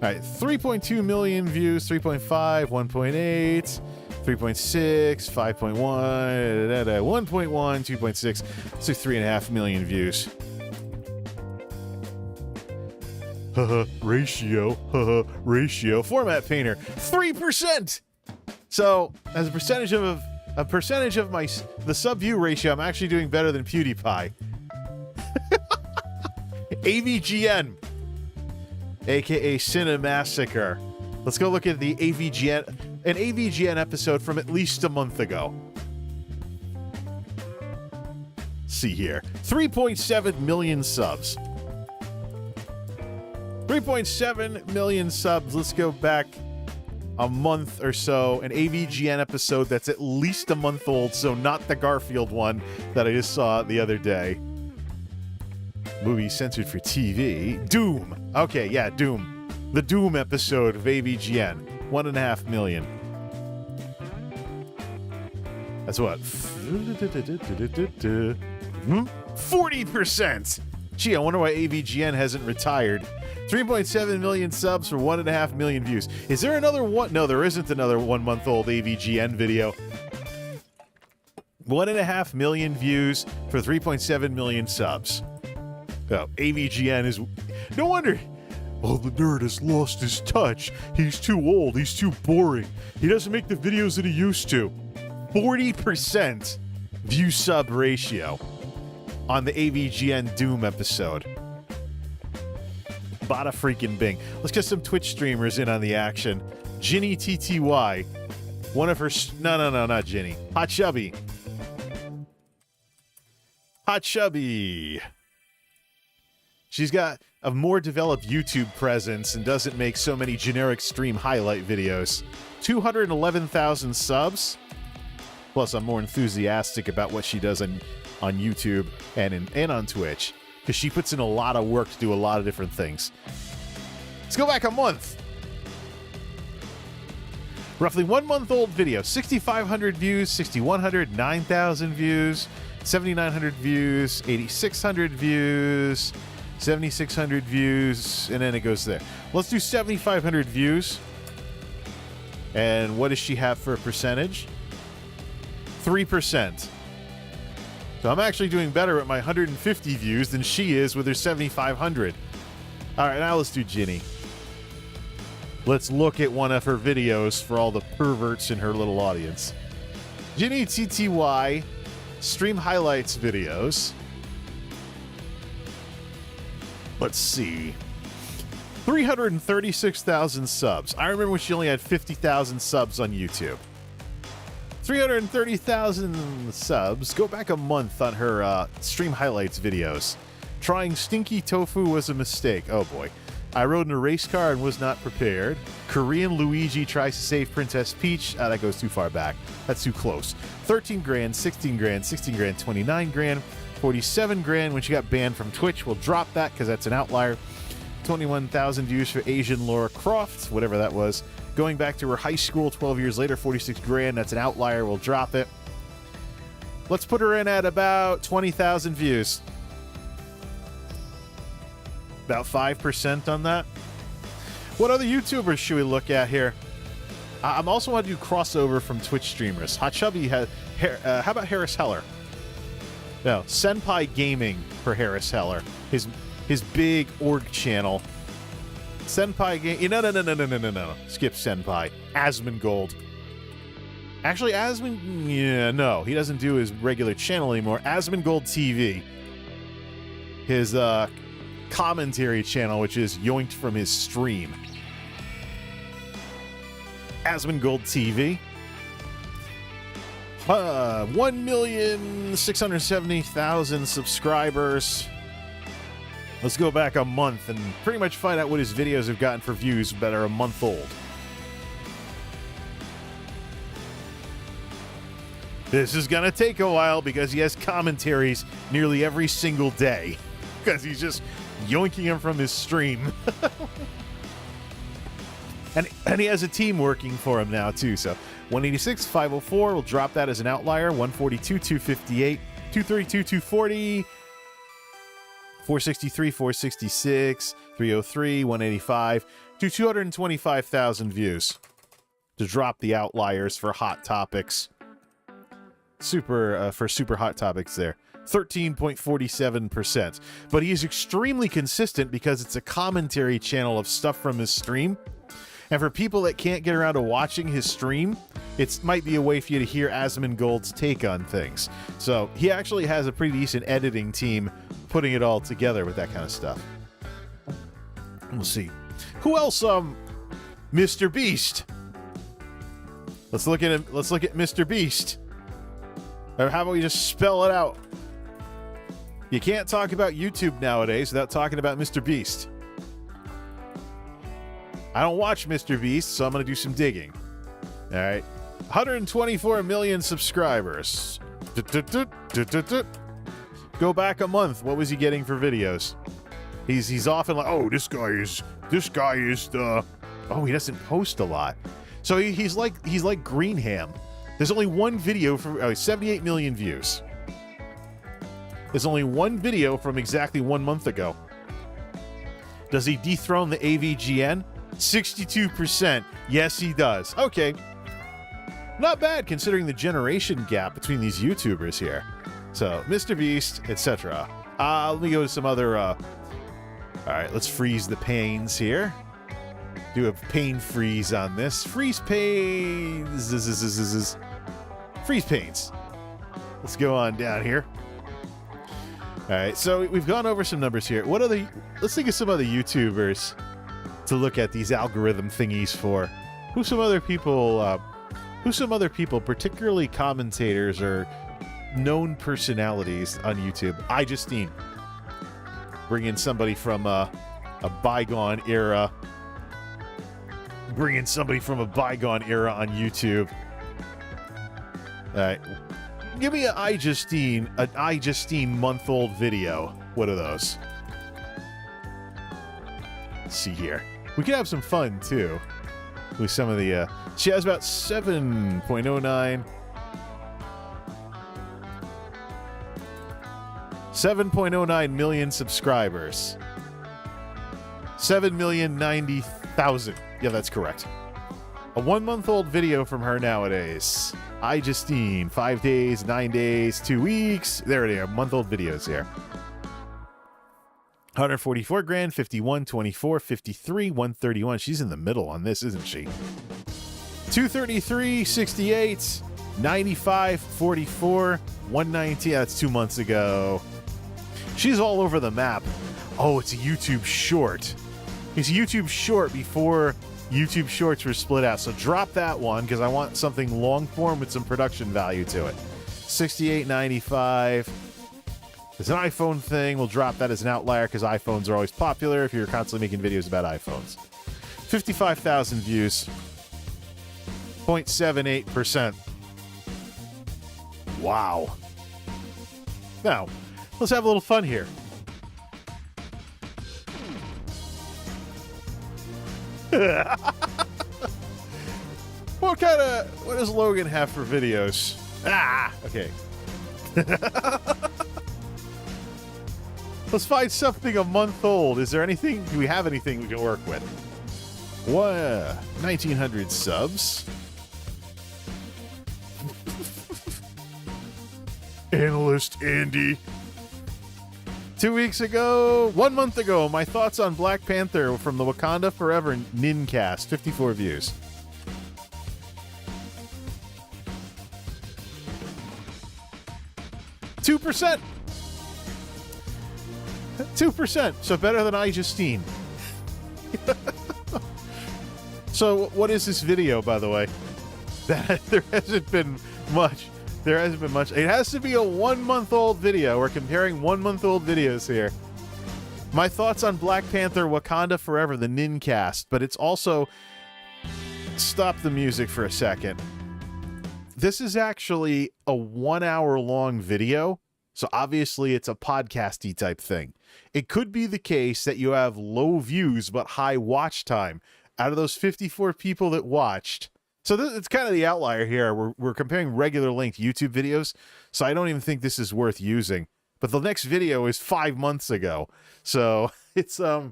right, 3.2 million views, 3.5, 1.8, 3.6, 5.1, 1.1, 2.6, so 3.5 million views. Ratio. Format Painter, 3%. So, as a percentage of the sub view ratio, I'm actually doing better than PewDiePie. AVGN, aka Cinemassacre. Let's go look at the an AVGN episode from at least a month ago. See here, 3.7 million subs. 3.7 million subs. Let's go back a month or so. An AVGN episode that's at least a month old, so not the Garfield one that I just saw the other day. Movie censored for TV. Doom. Okay, yeah, Doom. The Doom episode of AVGN. 1.5 million. That's what? 40%! Gee, I wonder why AVGN hasn't retired. 3.7 million subs for 1.5 million views. Is there another one? No, there isn't another 1 month old AVGN video. 1.5 million views for 3.7 million subs. Oh, AVGN is... No wonder... Oh, the nerd has lost his touch. He's too old. He's too boring. He doesn't make the videos that he used to. 40% view sub ratio on the AVGN Doom episode. Bada freaking bing. Let's get some Twitch streamers in on the action. Ginny TTY. One of her... No, not Ginny. Hot Chubby. Hot Chubby. She's got a more developed YouTube presence and doesn't make so many generic stream highlight videos. 211,000 subs. Plus, I'm more enthusiastic about what she does on YouTube and on Twitch, because she puts in a lot of work to do a lot of different things. Let's go back a month. Roughly 1 month old video. 6,500 views, 6,100, 9,000 views, 7,900 views, 8,600 views, 7,600 views, and then it goes there. Let's do 7,500 views. And what does she have for a percentage? 3%. So I'm actually doing better at my 150 views than she is with her 7,500. All right, now let's do Ginny. Let's look at one of her videos for all the perverts in her little audience. Ginny TTY stream highlights videos. Let's see. 336,000 subs. I remember when she only had 50,000 subs on YouTube. 330,000 subs. Go back a month on her stream highlights videos. Trying stinky tofu was a mistake. Oh boy. I rode in a race car and was not prepared. Korean Luigi tries to save Princess Peach. That goes too far back. That's too close. 13 grand, 16 grand, 16 grand, 29 grand, 47 grand when she got banned from Twitch. We'll drop that because that's an outlier. 21,000 views for Asian Laura Croft, whatever that was. Going back to her high school 12 years later, 46 grand. That's an outlier. We'll drop it. Let's put her in at about 20,000 views. About 5% on that. What other YouTubers should we look at here? I'm also want to do crossover from Twitch streamers. Hot Chubby has... how about Harris Heller? No, Senpai Gaming for Harris Heller. His big org channel. Senpai Game... No. Skip Senpai. Asmongold. Actually, yeah, no. He doesn't do his regular channel anymore. Asmongold TV. His commentary channel, which is yoinked from his stream. Asmongold TV. 1,670,000 subscribers. Let's go back a month and pretty much find out what his videos have gotten for views that are a month old. This is going to take a while because he has commentaries nearly every single day. Because he's just yoinking them from his stream. and he has a team working for him now, too. So 186, 504, we'll drop that as an outlier. 142, 258, 232, 240, 463, 466, 303, 185, to 225,000 views. To drop the outliers for hot topics. For super hot topics there. 13.47%. But he is extremely consistent because it's a commentary channel of stuff from his stream. And for people that can't get around to watching his stream, it might be a way for you to hear Asmongold's take on things. So he actually has a pretty decent editing team putting it all together with that kind of stuff. We'll see. Who else? Mr. Beast. Let's look at him. Let's look at Mr. Beast. Or how about we just spell it out? You can't talk about YouTube nowadays without talking about Mr. Beast. I don't watch Mr. Beast, so I'm going to do some digging. All right. 124 million subscribers. Go back a month. What was he getting for videos? He's often like, oh, this guy is the... Oh, he doesn't post a lot. So he's like Greenham. There's only one video from 78 million views. There's only one video from exactly 1 month ago. Does he dethrone the AVGN? 62%. Yes, he does. Okay. Not bad considering the generation gap between these YouTubers here. So, Mr. Beast, etc. Let me go to some other... All right, let's freeze the panes here. Do a pain freeze on this. Freeze panes. Freeze panes. Let's go on down here. All right, so we've gone over some numbers here. Let's think of some other YouTubers to look at these algorithm thingies for. Who's some other people, particularly commentators or known personalities on YouTube? iJustine. Bring in somebody from a bygone era. On YouTube. All right. Give me an iJustine month-old video. What are those? Let's see here. We could have some fun, too. With some of the... she has about 7.09... 7.09 million subscribers. 7,090,000. Yeah, that's correct. A 1 month-old video from her nowadays. iJustine, 5 days, 9 days, 2 weeks. There they are, month-old videos here. 144 grand, 51, 24, 53, 131. She's in the middle on this, isn't she? 233, 68, 95, 44, 119. That's 2 months ago. She's all over the map. Oh, it's a YouTube short. It's a YouTube short before YouTube Shorts were split out. So drop that one because I want something long form with some production value to it. 68.95. It's an iPhone thing. We'll drop that as an outlier because iPhones are always popular if you're constantly making videos about iPhones. 55,000 views. 0.78%. Wow. Now, let's have a little fun here. What does Logan have for videos? Okay. Let's find something a month old. Is there anything? Do we have anything we can work with? What? 1,900 subs. Analyst Andy. 2 weeks ago, 1 month ago, my thoughts on Black Panther from the Wakanda Forever Nincast. 54 views. %. 2%. So better than I-Justine. So what is this video, by the way? There hasn't been much. There hasn't been much. It has to be a 1 month old video. We're comparing 1 month old videos here. My thoughts on Black Panther Wakanda Forever, the Nincast. But it's also... Stop the music for a second. This is actually a 1 hour long video. So obviously it's a podcasty type thing. It could be the case that you have low views but high watch time. Out of those 54 people that watched... So it's kind of the outlier here. We're comparing regular length YouTube videos, so I don't even think this is worth using. But the next video is 5 months ago. So it's the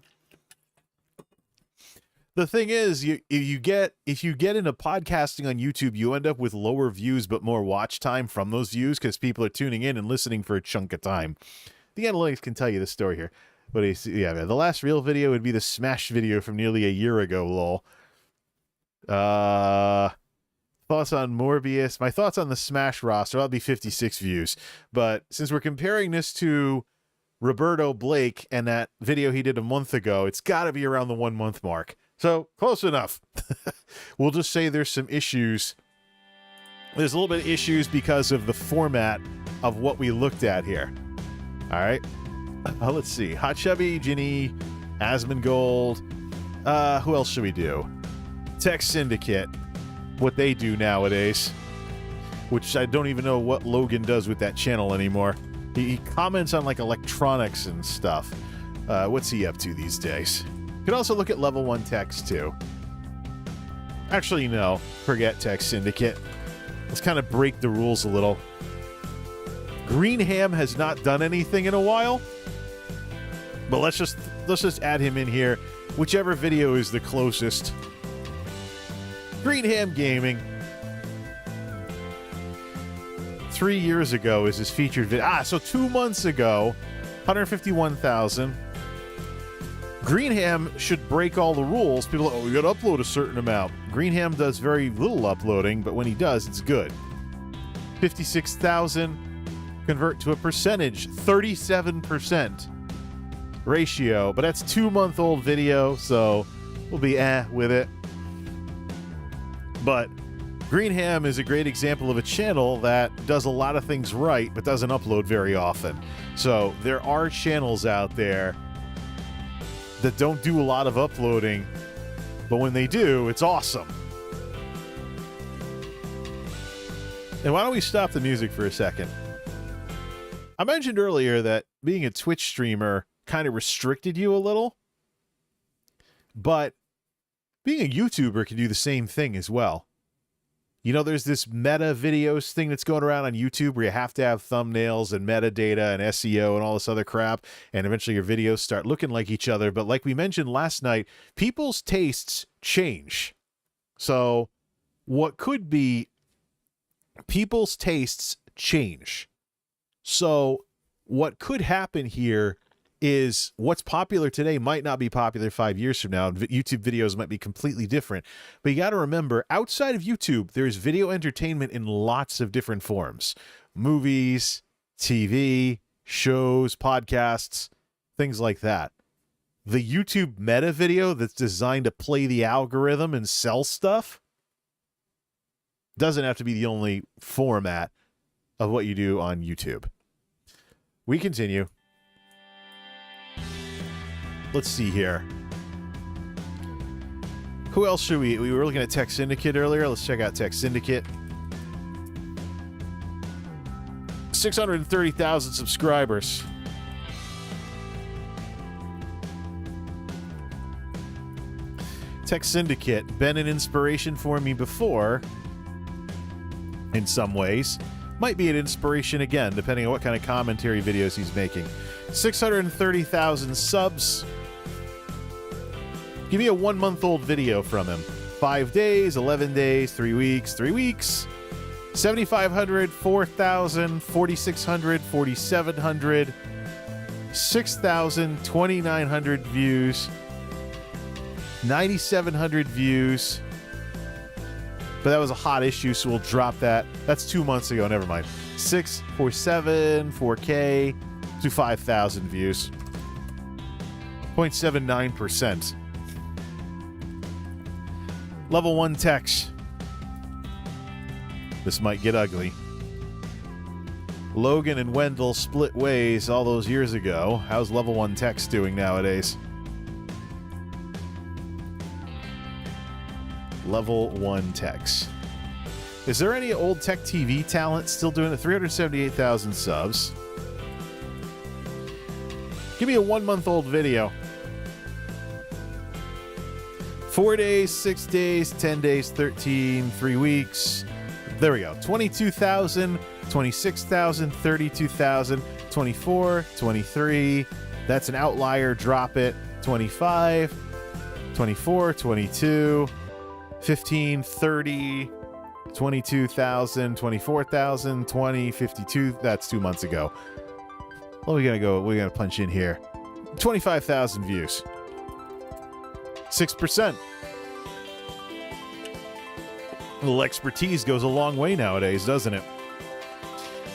thing is, if you get into podcasting on YouTube, you end up with lower views but more watch time from those views because people are tuning in and listening for a chunk of time. The analytics can tell you the story here. But yeah, the last real video would be the Smash video from nearly a year ago, lol. Thoughts on Morbius. My thoughts on the Smash roster, that'll be 56 views. But since we're comparing this to Roberto Blake and that video he did a month ago, it's got to be around the 1 month mark. So close enough. We'll just say there's some issues. There's a little bit of issues because of the format of what we looked at here. All right. Let's see. Hot Chubby, Ginny, Asmongold. Who else should we do? Tech Syndicate, what they do nowadays, which I don't even know what Logan does with that channel anymore. He comments on like electronics and stuff. What's he up to these days? You can also look at Level 1 Techs too. Actually, no, forget Tech Syndicate. Let's kind of break the rules a little. Greenham has not done anything in a while, but let's just add him in here. Whichever video is the closest. Greenham Gaming. 3 years ago is his featured video. So 2 months ago, 151,000. Greenham should break all the rules. People are like, oh, we got to upload a certain amount. Greenham does very little uploading, but when he does, it's good. 56,000. Convert to a percentage, 37% ratio. But that's 2 month old video, so we'll be with it. But Greenham is a great example of a channel that does a lot of things right, but doesn't upload very often. So there are channels out there that don't do a lot of uploading, but when they do, it's awesome. And why don't we stop the music for a second? I mentioned earlier that being a Twitch streamer kind of restricted you a little, but being a YouTuber can do the same thing as well. You know, there's this meta videos thing that's going around on YouTube where you have to have thumbnails and metadata and SEO and all this other crap, and eventually your videos start looking like each other. But like we mentioned last night, people's tastes change. So what could be people's tastes change. So what could happen here is what's popular today might not be popular 5 years from now. YouTube videos might be completely different. But you got to remember, outside of YouTube, there's video entertainment in lots of different forms. Movies, TV, shows, podcasts, things like that. The YouTube meta video that's designed to play the algorithm and sell stuff doesn't have to be the only format of what you do on YouTube. We continue. Let's see here. Who else should we were looking at Tech Syndicate earlier. Let's check out Tech Syndicate. 630,000 subscribers. Tech Syndicate, been an inspiration for me before in some ways. Might be an inspiration again, depending on what kind of commentary videos he's making. 630,000 subs. Give me a 1-month-old video from him. 5 days, 11 days, 3 weeks, 3 weeks. 7,500, 4,000, 4,600, 4,700, 6,000, 2,900 views, 9,700 views. But that was a hot issue, so we'll drop that. That's 2 months ago, never mind. 6, 4, 7, 4K to 5,000 views. 0.79%. Level 1 text. This might get ugly. Logan and Wendell split ways all those years ago. How's level 1 text doing nowadays? Level 1 text. Is there any old Tech TV talent still doing it? 378,000 subs. Give me a 1-month-old video. 4 days, 6 days, 10 days, 13, 3 weeks. There we go. 22,000, 26,000, 32,000, 24, 23. That's an outlier. Drop it. 25, 24, 22, 15, 30, 22,000, 24,000, 20, 52. That's 2 months ago. What are we gonna go? We're gonna punch in here. 25,000 views. 6%. A little expertise goes a long way nowadays, doesn't it?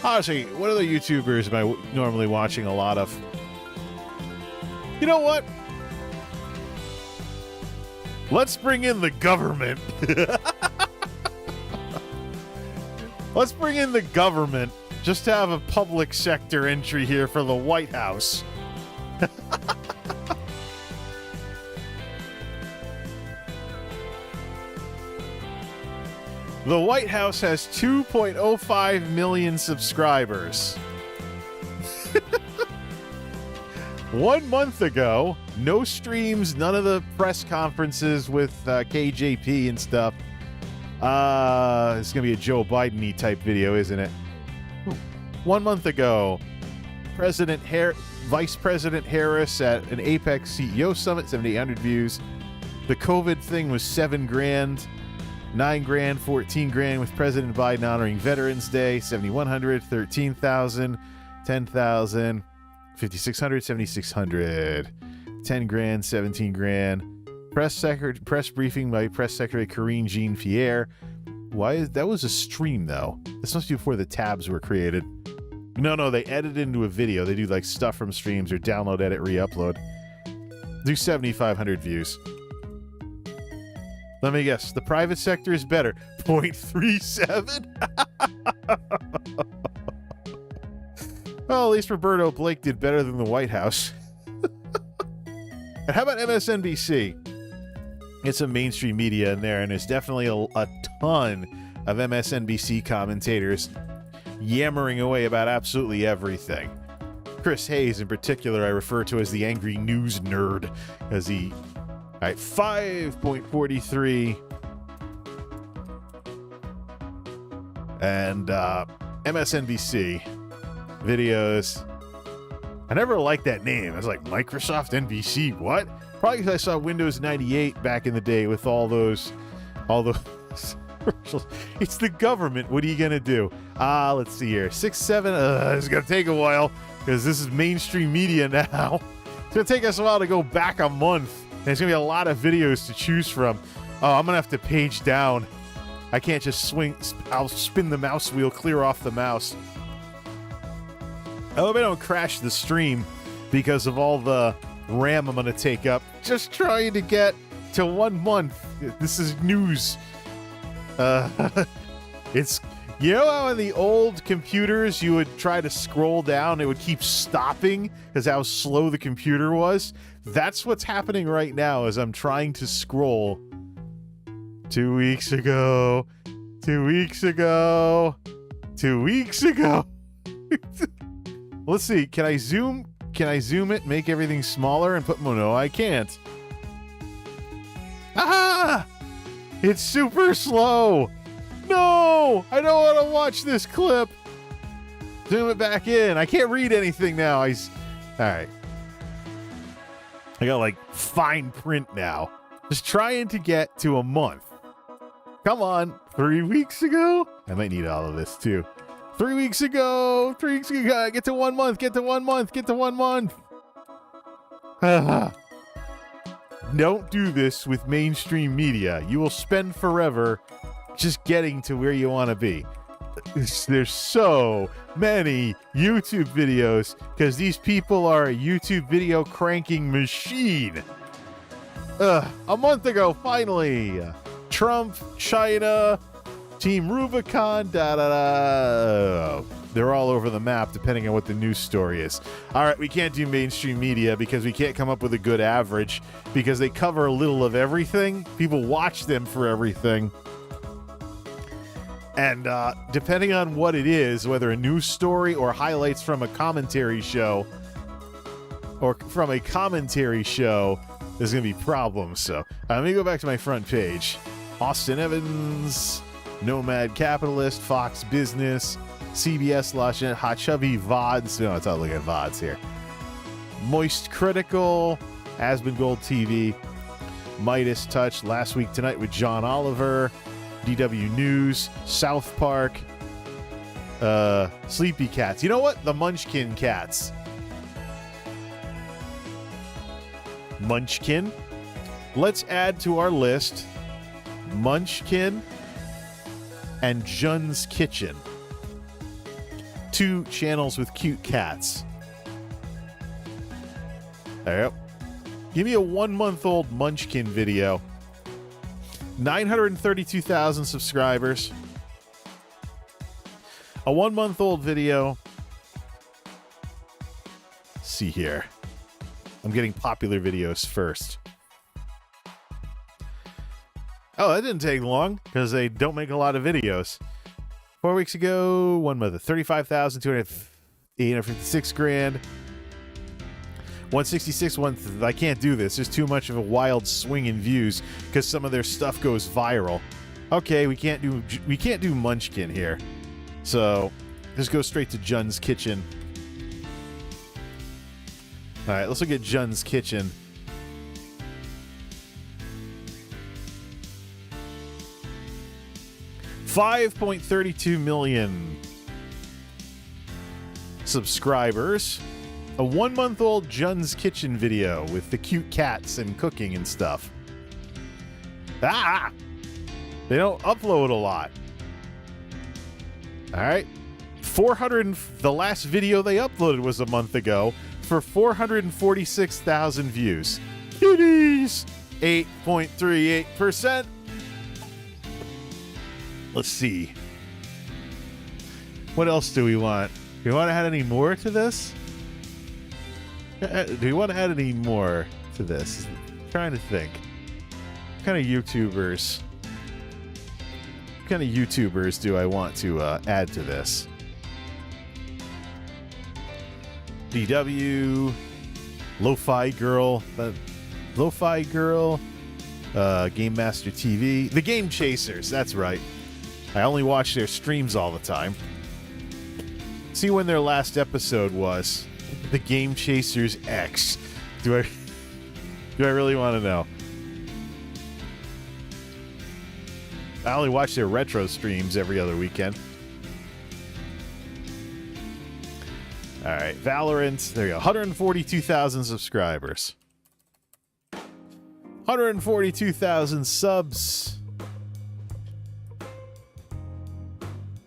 Honestly, what other YouTubers am I normally watching a lot of? You know what? Let's bring in the government. Let's bring in the government just to have a public sector entry here for the White House. The White House has 2.05 million subscribers. 1 month ago, no streams, none of the press conferences with KJP and stuff. It's going to be a Joe Biden-y type video, isn't it? 1 month ago, Vice President Harris at an Apex CEO Summit, 7,800 views. The COVID thing was $7 grand. 9 grand, 14 grand with President Biden honoring Veterans Day, 7,100, 13,000, 10,000, 5,600, 7,600, 10 grand, 17 grand. Press briefing by Press Secretary Karine Jean-Pierre. That was a stream though. This must be before the tabs were created. No, they edit into a video. They do like stuff from streams or download, edit, re-upload. Do 7,500 views. Let me guess. The private sector is better. 0.37? Well, at least Roberto Blake did better than the White House. And how about MSNBC? It's some mainstream media in there, and there's definitely a ton of MSNBC commentators yammering away about absolutely everything. Chris Hayes, in particular, I refer to as the angry news nerd, as he... All right, 5.43. And MSNBC videos. I never liked that name. I was like, Microsoft NBC, what? Probably because I saw Windows 98 back in the day with all those commercials. It's the government. What are you going to do? Let's see here. 6, 7. It's going to take a while because this is mainstream media now. It's going to take us a while to go back a month. And there's going to be a lot of videos to choose from. Oh, I'm going to have to page down. I can't just swing. I'll spin the mouse wheel clear off the mouse. I hope I don't crash the stream because of all the RAM I'm going to take up. Just trying to get to 1 month. This is news. It's... You know how in the old computers you would try to scroll down, it would keep stopping because how slow the computer was? That's what's happening right now as I'm trying to scroll. 2 weeks ago. 2 weeks ago. 2 weeks ago. Let's see. Can I zoom it, make everything smaller and put... Oh, no, I can't. Ah! It's super slow. No! I don't want to watch this clip. Zoom it back in. I can't read anything now. All right. I got like fine print now. Just trying to get to a month. Come on. 3 weeks ago? I might need all of this too. 3 weeks ago. 3 weeks ago. Get to 1 month. Get to 1 month. Get to 1 month. Don't do this with mainstream media. You will spend forever just getting to where you want to be. There's so many YouTube videos because these people are a YouTube video cranking machine. A month ago, finally, Trump, China, Team Rubicon, they're all over the map depending on what the news story is. All right, we can't do mainstream media because we can't come up with a good average because they cover a little of everything. People watch them for everything. And depending on what it is, whether a news story or highlights from a commentary show, there's going to be problems. So let me go back to my front page. Austin Evans, Nomad Capitalist, Fox Business, CBS Launch, Hot Chubby VODs. No, it's not looking at VODs here. Moist Critical, Aspen Gold TV, Midas Touch, Last Week Tonight with John Oliver, DW News, South Park, Sleepy Cats. You know what? The Munchkin Cats. Munchkin. Let's add to our list Munchkin and Jun's Kitchen. 2 channels with cute cats. There you go. Give me a 1-month-old Munchkin video. 932,000 subscribers. A 1-month-old video. Let's see here. I'm getting popular videos first. Oh, that didn't take long because they don't make a lot of videos. 4 weeks ago, 1 month, 35,256 grand. 166 I can't do this. There's too much of a wild swing in views because some of their stuff goes viral. Okay, we can't do Munchkin here. So just go straight to Jun's Kitchen. All right, let's look at Jun's Kitchen. $5.32 million subscribers. A 1-month-old Jun's Kitchen video with the cute cats and cooking and stuff. They don't upload a lot. All right. The last video they uploaded was a month ago for 446,000 views. Kitties! 8.38%. Let's see. What else do we want? Do you want to add any more to this? Do you want to add any more to this? I'm trying to think. What kind of YouTubers do I want to add to this? DW, Lo-Fi Girl, Game Master TV, The Game Chasers, that's right. I only watch their streams all the time. See when their last episode was. The Game Chasers X. Do I really want to know? I only watch their retro streams every other weekend. All right, Valorant. There you go. 142,000 subscribers. 142,000 subs.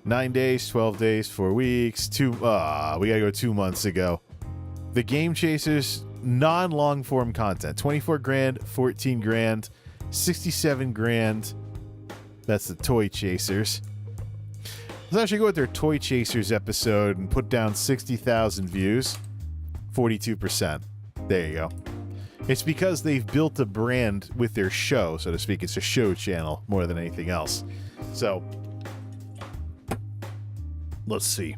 9 days, 12 days, 4 weeks. We gotta go 2 months ago. The Game Chasers non-long form content. 24 grand, 14 grand, 67 grand. That's the Toy Chasers. Let's actually go with their Toy Chasers episode and put down 60,000 views. 42%. There you go. It's because they've built a brand with their show, so to speak. It's a show channel more than anything else. So, let's see.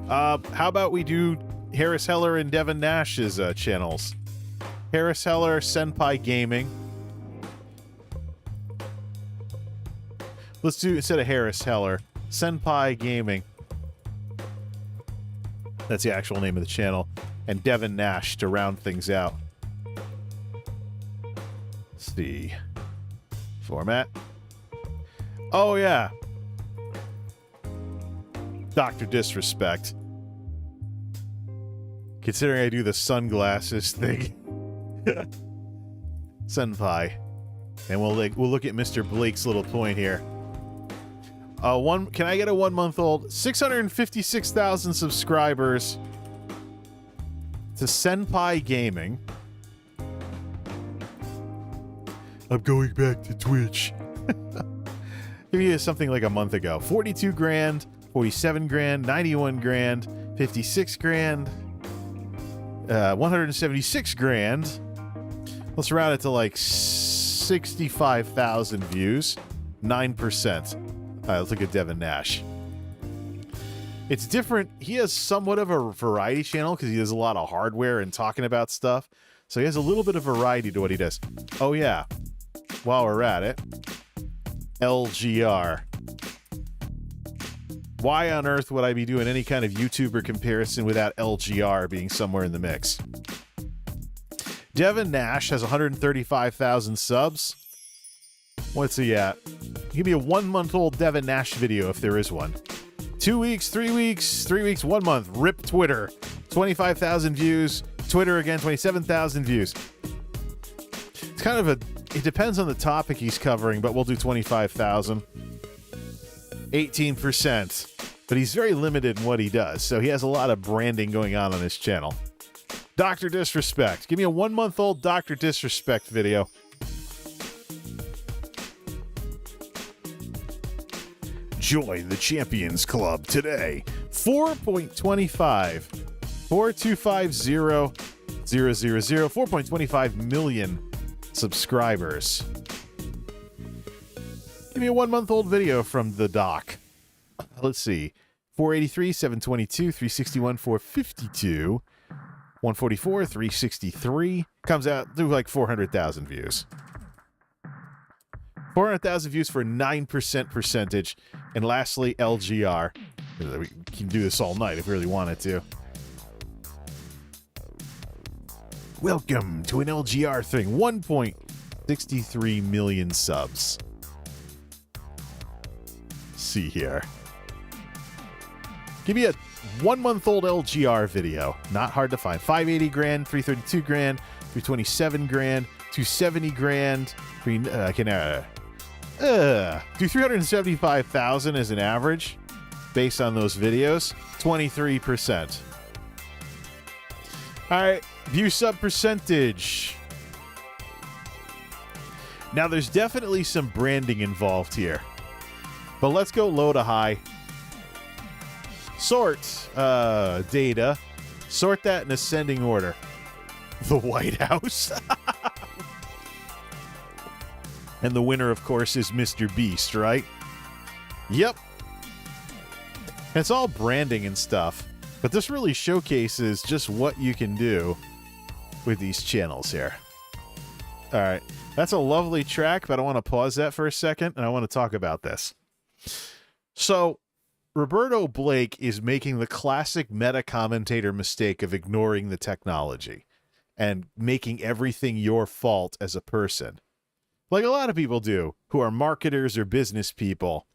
How about we do Harris Heller and Devin Nash's channels? Harris Heller, Senpai Gaming. Let's do, instead of Harris Heller, Senpai Gaming. That's the actual name of the channel. And Devin Nash to round things out. Let's see. Format. Oh, yeah. Dr. Disrespect. Considering I do the sunglasses thing. Senpai. And we'll look at Mr. Blake's little point here. Can I get a 1 month old? 656,000 subscribers to Senpai Gaming. I'm going back to Twitch. Give you something like a month ago. 42 grand, 47 grand, 91 grand, 56 grand, 176 grand. Let's round it to like 65,000 views. 9%. All right, let's look at Devin Nash. It's different. He has somewhat of a variety channel because he does a lot of hardware and talking about stuff. So he has a little bit of variety to what he does. Oh, yeah. While we're at it, LGR. Why on earth would I be doing any kind of YouTuber comparison without LGR being somewhere in the mix? Devin Nash has 135,000 subs. What's he at? Give me a 1 month old Devin Nash video if there is one. 2 weeks, 3 weeks, 3 weeks, 1 month. RIP Twitter. 25,000 views. Twitter again, 27,000 views. It's kind of it depends on the topic he's covering, but we'll do 25,000. 18%. But he's very limited in what he does, so he has a lot of branding going on his channel. Dr. Disrespect. Give me a 1 month old Dr. Disrespect video. Join the Champions Club today. 4.25. 4250 000. 4.25 million subscribers. Give me a 1 month old video from the doc. Let's see. 483, 722, 361, 452, 144, 363. Comes out to like 400,000 views. 400,000 views for 9% percentage. And lastly, LGR. We can do this all night if we really wanted to. Welcome to an LGR thing. 1.63 million subs. Let's see here. Give me a 1 month old LGR video. Not hard to find. 580 grand, 332 grand, 327 grand, 270 grand. Do 375,000 as an average based on those videos. 23%. All right, view sub percentage. Now, there's definitely some branding involved here, but let's go low to high. Sort data. Sort that in ascending order. The White House. And the winner, of course, is Mr. Beast, right? Yep. It's all branding and stuff. But this really showcases just what you can do with these channels here. All right. That's a lovely track, but I want to pause that for a second, and I want to talk about this. So, Roberto Blake is making the classic meta-commentator mistake of ignoring the technology and making everything your fault as a person. Like a lot of people do, who are marketers or business people.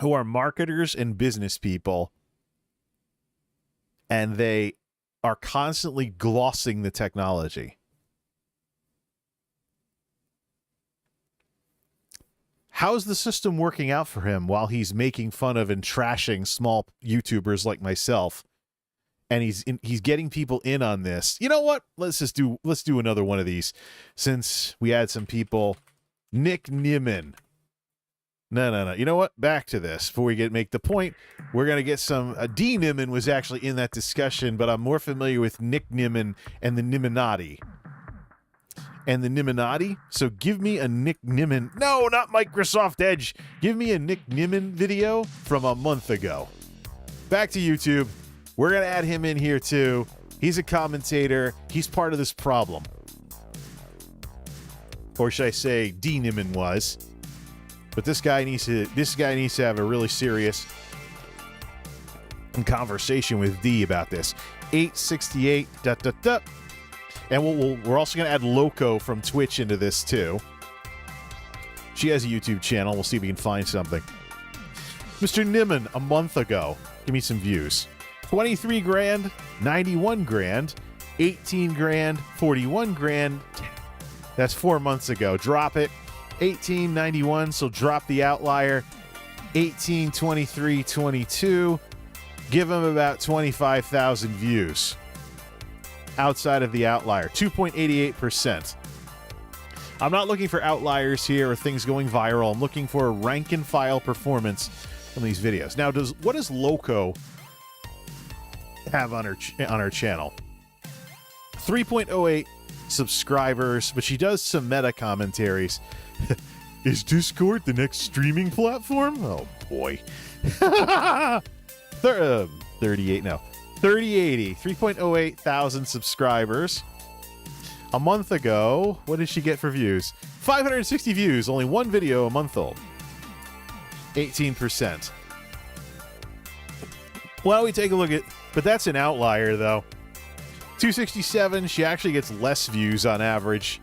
Who are marketers and business people. And they are constantly glossing the technology. How's the system working out for him while he's making fun of and trashing small YouTubers like myself? And he's getting people in on this. You know what? Let's do another one of these, since we had some people. Nick Niemann. No. You know what? Back to this before we make the point. We're gonna get some. D Niemann was actually in that discussion, but I'm more familiar with Nick Niemann and the Nieminati. So give me a Nick Niemann. No, not Microsoft Edge. Give me a Nick Niemann video from a month ago. Back to YouTube. We're going to add him in here too. He's a commentator. He's part of this problem. Or should I say D Niemann was. But this guy needs to have a really serious in conversation with D about this. 868 ... And we're also going to add Loco from Twitch into this too. She has a YouTube channel. We'll see if we can find something. Mr. Nimmin, a month ago. Give me some views. 23 grand, 91 grand, 18 grand, 41 grand. That's 4 months ago. Drop it. 18, 91, so drop the outlier. 18, 23, 22. Give him about 25,000 views. Outside of the outlier. 2.88%. I'm not looking for outliers here or things going viral. I'm looking for a rank and file performance from these videos. Now, what does Loco have on her channel? 3.08 subscribers, but she does some meta commentaries. Is Discord the next streaming platform? Oh boy. 38 now. 3080, 3.08 thousand subscribers. A month ago, what did she get for views? 560 views, only one video a month old. 18%. Well, we take a look at, but that's an outlier though. 267, she actually gets less views on average.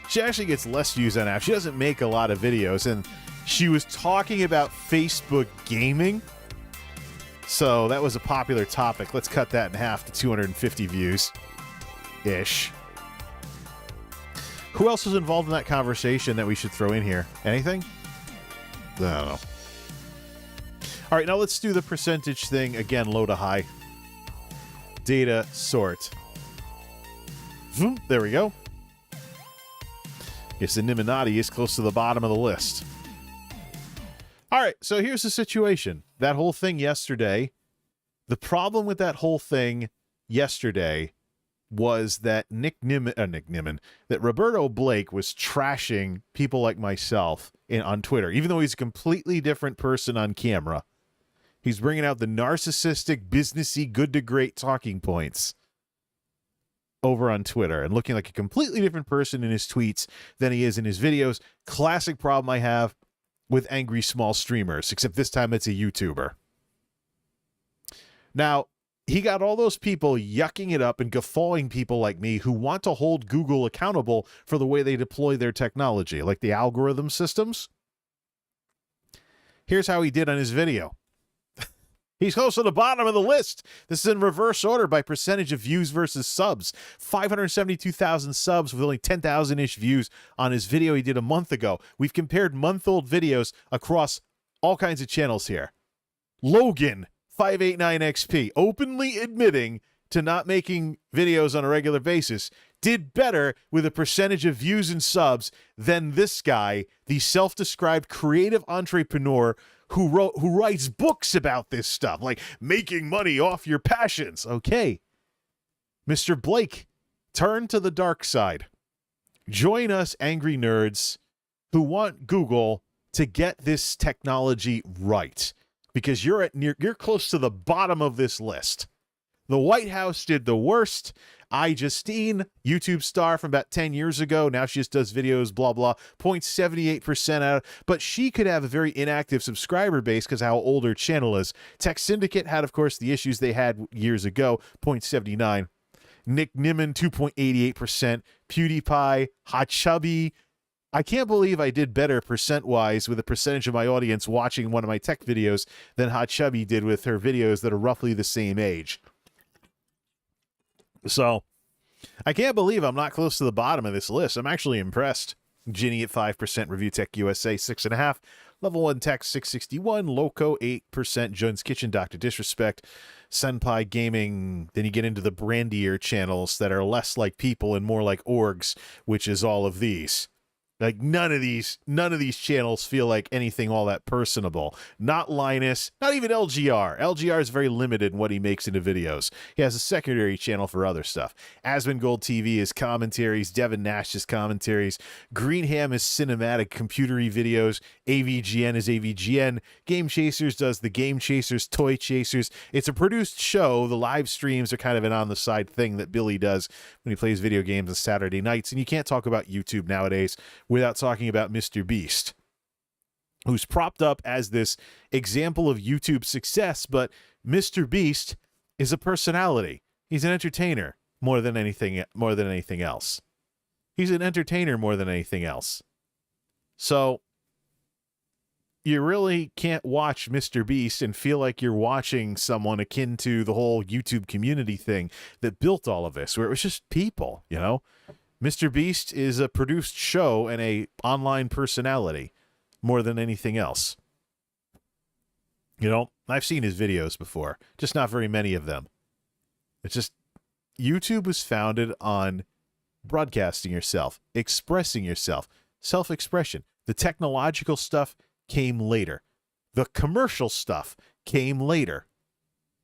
She doesn't make a lot of videos, and she was talking about Facebook gaming. So that was a popular topic. Let's cut that in half to 250 views-ish. Who else was involved in that conversation that we should throw in here? Anything? I don't know. All right, now let's do the percentage thing. Again, low to high. Data sort. There we go. Yes, the Niminati is close to the bottom of the list. All right, so here's the situation. That whole thing yesterday, the problem with that whole thing yesterday was that that Roberto Blake was trashing people like myself on Twitter, even though he's a completely different person on camera. He's bringing out the narcissistic, businessy, good to great talking points over on Twitter and looking like a completely different person in his tweets than he is in his videos. Classic problem I have with angry small streamers, except this time it's a YouTuber. Now, he got all those people yucking it up and guffawing people like me who want to hold Google accountable for the way they deploy their technology, like the algorithm systems. Here's how he did on his video. He's close to the bottom of the list. This is in reverse order by percentage of views versus subs. 572,000 subs with only 10,000-ish views on his video he did a month ago. We've compared month-old videos across all kinds of channels here. Logan, 589XP, openly admitting to not making videos on a regular basis, did better with a percentage of views and subs than this guy, the self-described creative entrepreneur who writes books about this stuff, like making money off your passions. Okay, Mr. Blake, turn to the dark side. Join us angry nerds who want Google to get this technology right, because you're close to the bottom of this list. The White House did the worst. Justine, YouTube star from about 10 years ago. Now she just does videos, blah, blah. 0.78% out. But she could have a very inactive subscriber base because how old her channel is. Tech Syndicate had, of course, the issues they had years ago. 0.79. Nick Nimmin, 2.88%. PewDiePie, Hot Chubby. I can't believe I did better percent-wise with a percentage of my audience watching one of my tech videos than Hot Chubby did with her videos that are roughly the same age. So, I can't believe I'm not close to the bottom of this list. I'm actually impressed. Ginny at 5%, Review Tech USA 6.5%, Level 1 Tech 661, Loco 8%, Jones Kitchen, Dr. Disrespect, Senpai Gaming. Then you get into the brandier channels that are less like people and more like orgs, which is all of these. Like none of these channels feel like anything all that personable. Not Linus, not even LGR. LGR is very limited in what he makes into videos. He has a secondary channel for other stuff. Asmongold TV is commentaries. Devin Nash is commentaries. Greenham is cinematic computery videos. AVGN is AVGN. Game Chasers does the Game Chasers, Toy Chasers. It's a produced show. The live streams are kind of an on-the-side thing that Billy does when he plays video games on Saturday nights. And you can't talk about YouTube nowadays without talking about Mr. Beast. who's propped up as this example of YouTube success, but Mr. Beast is a personality. He's an entertainer more than anything else. He's an entertainer more than anything else. So you really can't watch Mr. Beast and feel like you're watching someone akin to the whole YouTube community thing that built all of this, where it was just people, you know? Mr. Beast is a produced show and a online personality more than anything else. You know, I've seen his videos before, just not very many of them. It's just, YouTube was founded on broadcasting yourself, expressing yourself, self-expression. The technological stuff came later. The commercial stuff came later.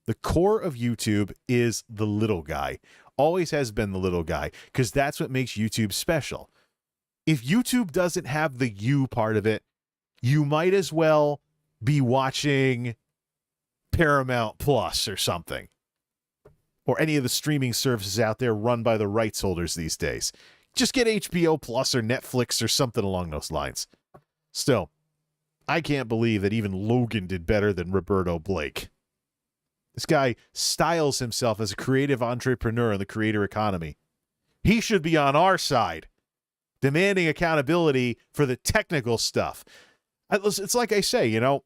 The core of YouTube is the little guy. Always has been the little guy, because that's what makes YouTube special. If YouTube doesn't have the you part of it, you might as well be watching Paramount Plus or something, or any of the streaming services out there run by the rights holders these days. Just get HBO Plus or Netflix or something along those lines. Still, I can't believe that even Logan did better than Roberto Blake. This guy styles himself as a creative entrepreneur in the creator economy. He should be on our side, demanding accountability for the technical stuff. It's like I say, you know,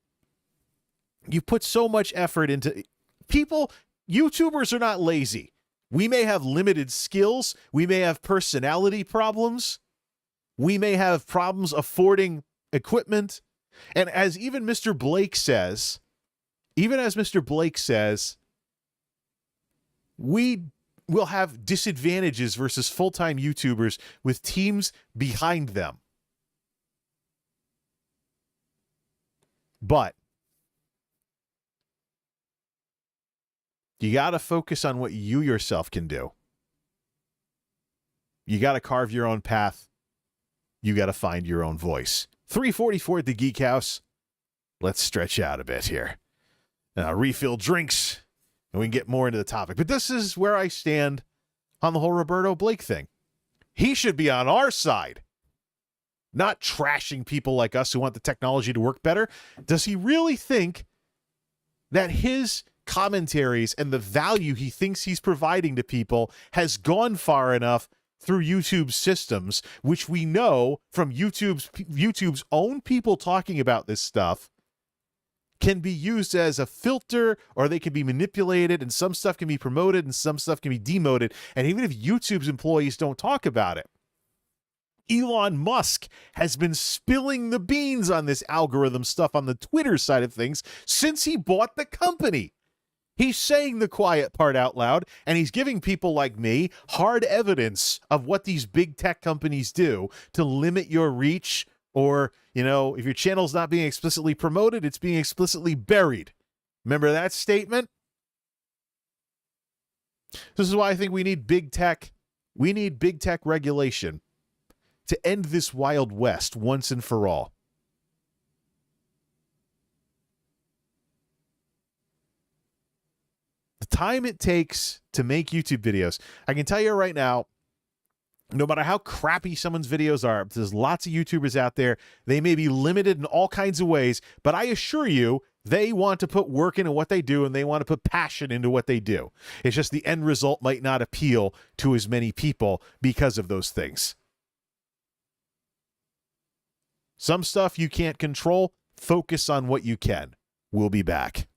you put so much effort into people. YouTubers are not lazy. We may have limited skills. We may have personality problems. We may have problems affording equipment. And as even Mr. Blake says, we will have disadvantages versus full-time YouTubers with teams behind them. But you got to focus on what you yourself can do. You got to carve your own path. You got to find your own voice. 344 at the Geek House. Let's stretch out a bit here. Refill drinks, and we can get more into the topic. But this is where I stand on the whole Roberto Blake thing. He should be on our side, not trashing people like us who want the technology to work better. Does he really think that his commentaries and the value he thinks he's providing to people has gone far enough through YouTube's systems, which we know from YouTube's own people talking about this stuff, can be used as a filter, or they can be manipulated, and some stuff can be promoted and some stuff can be demoted. And even if YouTube's employees don't talk about it, Elon Musk has been spilling the beans on this algorithm stuff on the Twitter side of things since he bought the company. He's saying the quiet part out loud, and he's giving people like me hard evidence of what these big tech companies do to limit your reach, or, you know, if your channel's not being explicitly promoted, it's being explicitly buried. Remember that statement? This is why I think we need big tech. We need big tech regulation to end this Wild West once and for all. The time it takes to make YouTube videos, I can tell you right now, no matter how crappy someone's videos are, there's lots of YouTubers out there. They may be limited in all kinds of ways, but I assure you, they want to put work into what they do, and they want to put passion into what they do. It's just the end result might not appeal to as many people because of those things. Some stuff you can't control. Focus on what you can. We'll be back.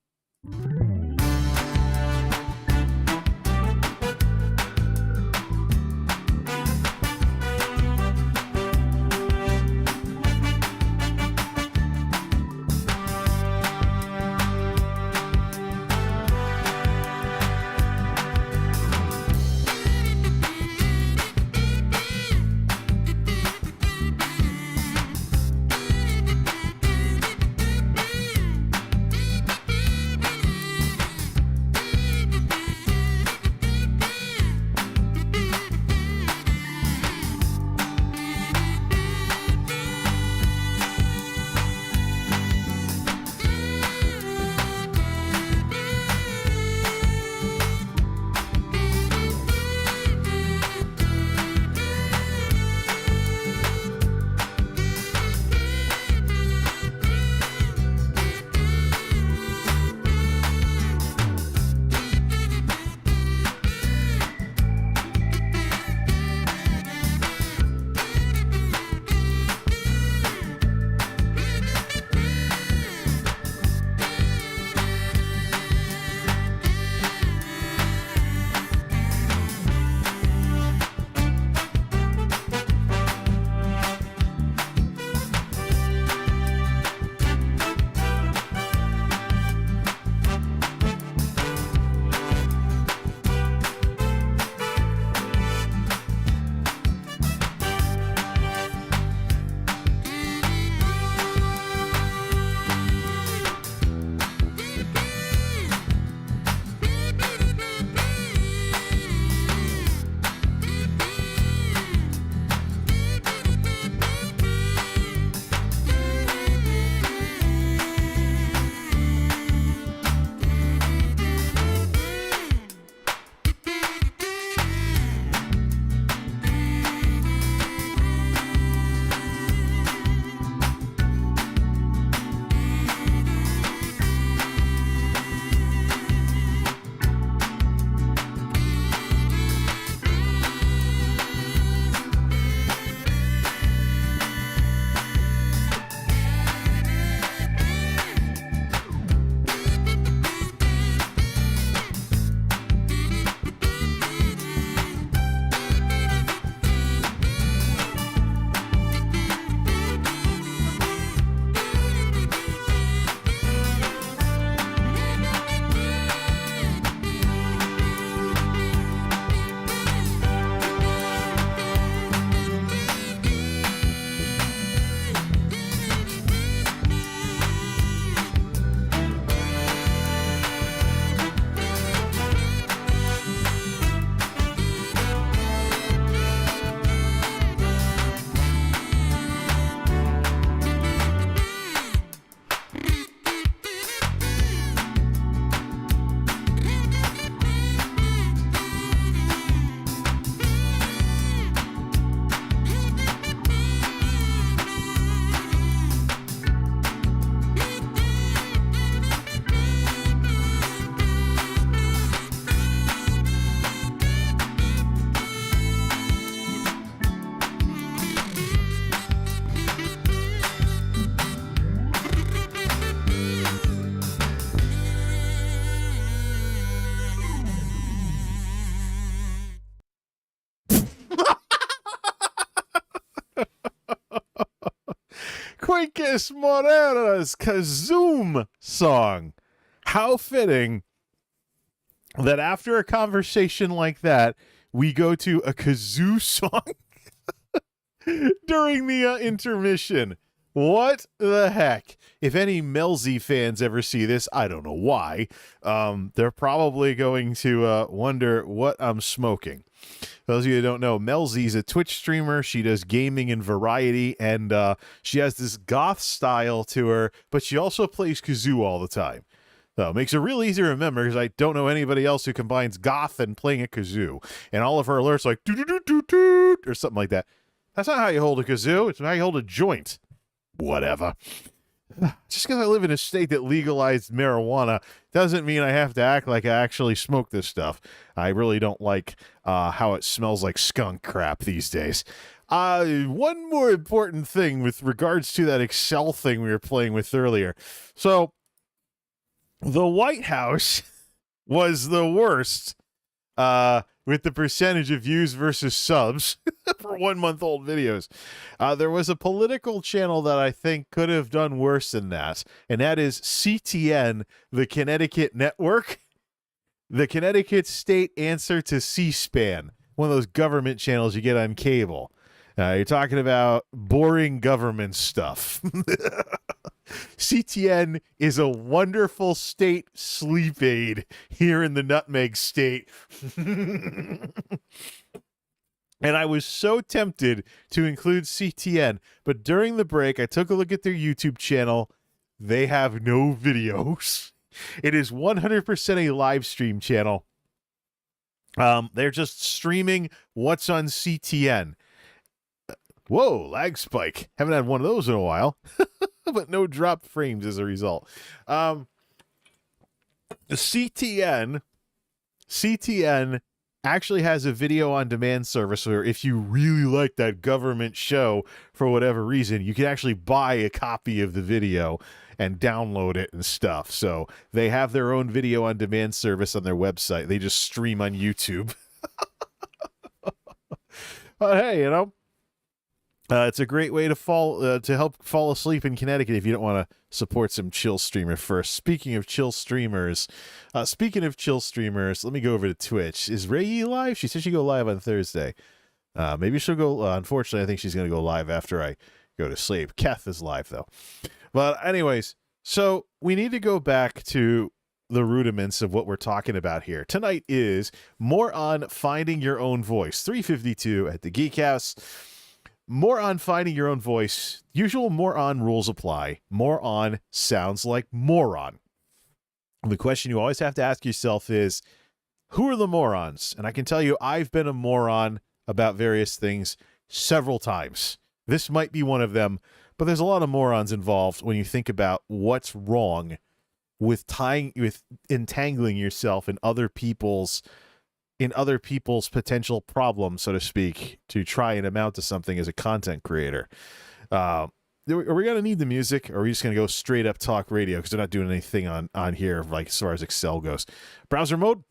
Miss Moreira's Kazoom song. How fitting that after a conversation like that, we go to a kazoo song during the intermission. What the heck? If any Melzy fans ever see this, I don't know why. They're probably going to wonder what I'm smoking. Those of you who don't know, Melzy's a Twitch streamer. She does gaming and variety, and she has this goth style to her, but she also plays kazoo all the time. So it makes it real easy to remember because I don't know anybody else who combines goth and playing a kazoo. And all of her alerts like doo-doo-doo-doo-doo or something like that. That's not how you hold a kazoo. It's how you hold a joint. Whatever. Just because I live in a state that legalized marijuana doesn't mean I have to act like I actually smoke this stuff. I really don't like how it smells like skunk crap these days. One more important thing with regards to that Excel thing we were playing with earlier. So, the White House was the worst with the percentage of views versus subs for 1-month-old videos. There was a political channel that I think could have done worse than that, and that is CTN, the Connecticut Network, the Connecticut state answer to C-SPAN, one of those government channels you get on cable. You're talking about boring government stuff. CTN is a wonderful state sleep aid here in the Nutmeg State. And I was so tempted to include CTN, but during the break, I took a look at their YouTube channel. They have no videos. It is 100% a live stream channel. They're just streaming what's on CTN. Whoa, lag spike. Haven't had one of those in a while. But no dropped frames as a result. CTN actually has a video on demand service where if you really like that government show for whatever reason, you can actually buy a copy of the video and download it and stuff. So they have their own video on demand service on their website. They just stream on YouTube. But hey, you know, it's a great way to help fall asleep in Connecticut if you don't want to support some chill streamer first. Speaking of chill streamers, let me go over to Twitch. Is Ray live? She said she'd go live on Thursday. Maybe she'll go. Unfortunately, I think she's going to go live after I go to sleep. Keth is live, though. But anyways, so we need to go back to the rudiments of what we're talking about here. Tonight is more on finding your own voice. 352 at the Geek House. More on finding your own voice. Usual moron rules apply. More on sounds like moron. The question you always have to ask yourself is, who are the morons? And I can tell you, I've been a moron about various things several times. This might be one of them, but there's a lot of morons involved when you think about what's wrong with entangling yourself in other people's potential problems, so to speak, to try and amount to something as a content creator. Are we going to need the music, or are we just going to go straight up talk radio? Because they're not doing anything on here, like as far as Excel goes. Browser mode.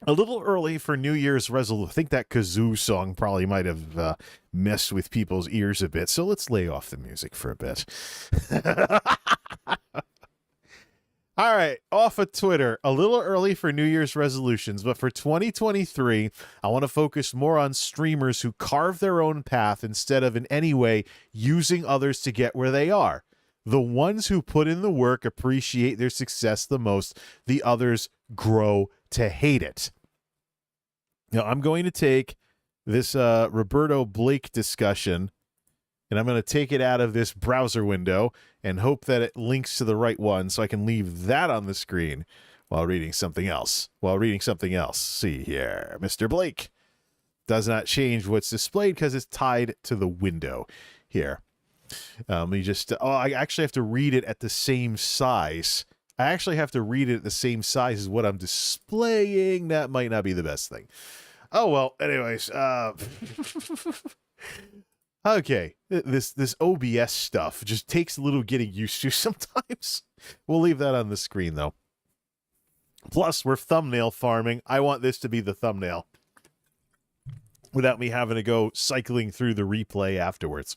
A little early for New Year's resolution. I think that kazoo song probably might have messed with people's ears a bit. So let's lay off the music for a bit. All right, off of Twitter. A little early for New Year's resolutions, but for 2023, I want to focus more on streamers who carve their own path instead of in any way using others to get where they are. The ones who put in the work appreciate their success the most. The others grow to hate it. Now, I'm going to take this Roberto Blake discussion, and I'm going to take it out of this browser window and hope that it links to the right one so I can leave that on the screen while reading something else. See here. Mr. Blake does not change what's displayed because it's tied to the window here. I actually have to read it at the same size. As what I'm displaying. That might not be the best thing. Oh, well, anyways. Okay, this OBS stuff just takes a little getting used to sometimes. We'll leave that on the screen, though. Plus, we're thumbnail farming. I want this to be the thumbnail without me having to go cycling through the replay afterwards.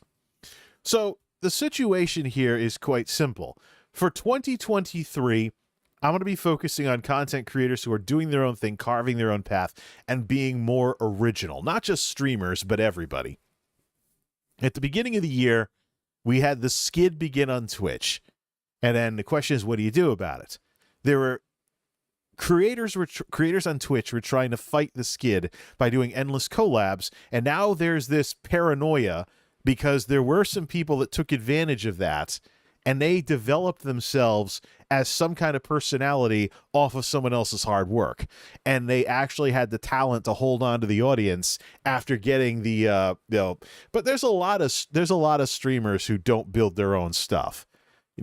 So, the situation here is quite simple. For 2023, I'm going to be focusing on content creators who are doing their own thing, carving their own path, and being more original. Not just streamers, but everybody. At the beginning of the year, we had the skid begin on Twitch. And then the question is, what do you do about it? There were creators on Twitch were trying to fight the skid by doing endless collabs, and now there's this paranoia because there were some people that took advantage of that, and they developed themselves as some kind of personality off of someone else's hard work. And they actually had the talent to hold on to the audience after getting the, but there's a lot of streamers who don't build their own stuff.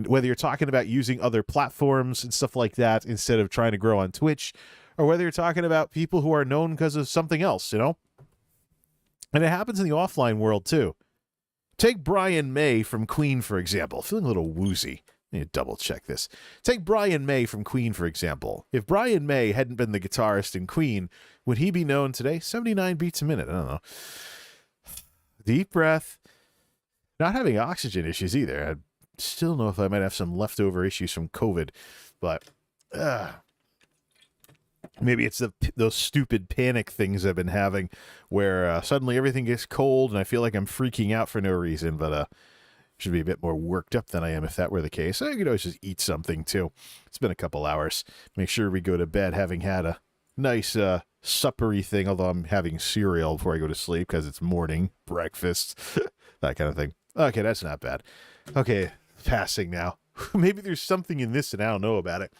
Whether you're talking about using other platforms and stuff like that instead of trying to grow on Twitch, or whether you're talking about people who are known because of something else, you know? And it happens in the offline world too. Take Brian May from Queen, for example. Feeling a little woozy. I need to double check this. Take Brian May from Queen, for example. If Brian May hadn't been the guitarist in Queen, would he be known today? 79 beats a minute. I don't know. Deep breath. Not having oxygen issues either. I still know if I might have some leftover issues from COVID, but maybe it's those stupid panic things I've been having where suddenly everything gets cold and I feel like I'm freaking out for no reason, but should be a bit more worked up than I am if that were the case. I could always just eat something too. It's been a couple hours. Make sure we go to bed having had a nice suppery thing, although I'm having cereal before I go to sleep because it's morning, breakfast, that kind of thing. Okay, that's not bad. Okay, passing now. Maybe there's something in this and I don't know about it.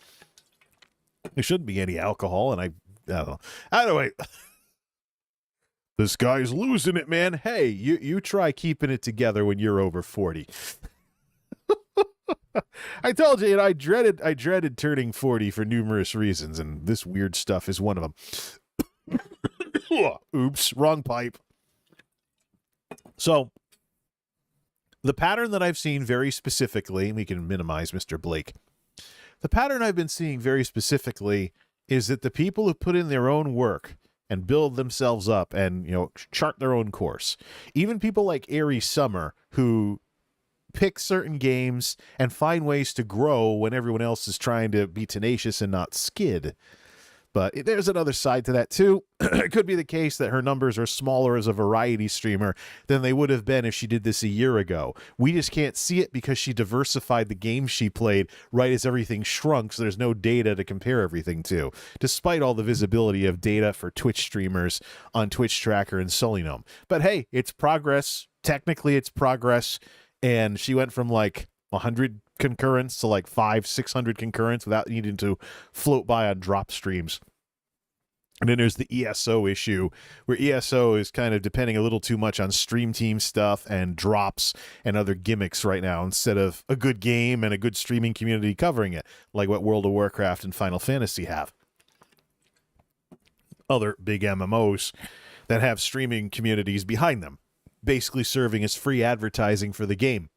There shouldn't be any alcohol, and I don't know. Anyway, this guy's losing it, man. Hey, you try keeping it together when you're over 40. I told you, and I dreaded turning 40 for numerous reasons, and this weird stuff is one of them. Oops, wrong pipe. So, the pattern that I've seen very specifically, and we can minimize Mr. Blake. The pattern I've been seeing very specifically is that the people who put in their own work and build themselves up and, you know, chart their own course, even people like Airy Summer who pick certain games and find ways to grow when everyone else is trying to be tenacious and not skid. But there's another side to that, too. It could be the case that her numbers are smaller as a variety streamer than they would have been if she did this a year ago. We just can't see it because she diversified the games she played right as everything shrunk, so there's no data to compare everything to, despite all the visibility of data for Twitch streamers on Twitch Tracker and Solinome. But hey, it's progress. Technically, it's progress. And she went from like 100 concurrents to like 500-600 concurrents without needing to float by on drop streams. And then there's the ESO issue, where ESO is kind of depending a little too much on stream team stuff and drops and other gimmicks right now, instead of a good game and a good streaming community covering it, like what World of Warcraft and Final Fantasy have. Other big MMOs that have streaming communities behind them, basically serving as free advertising for the game.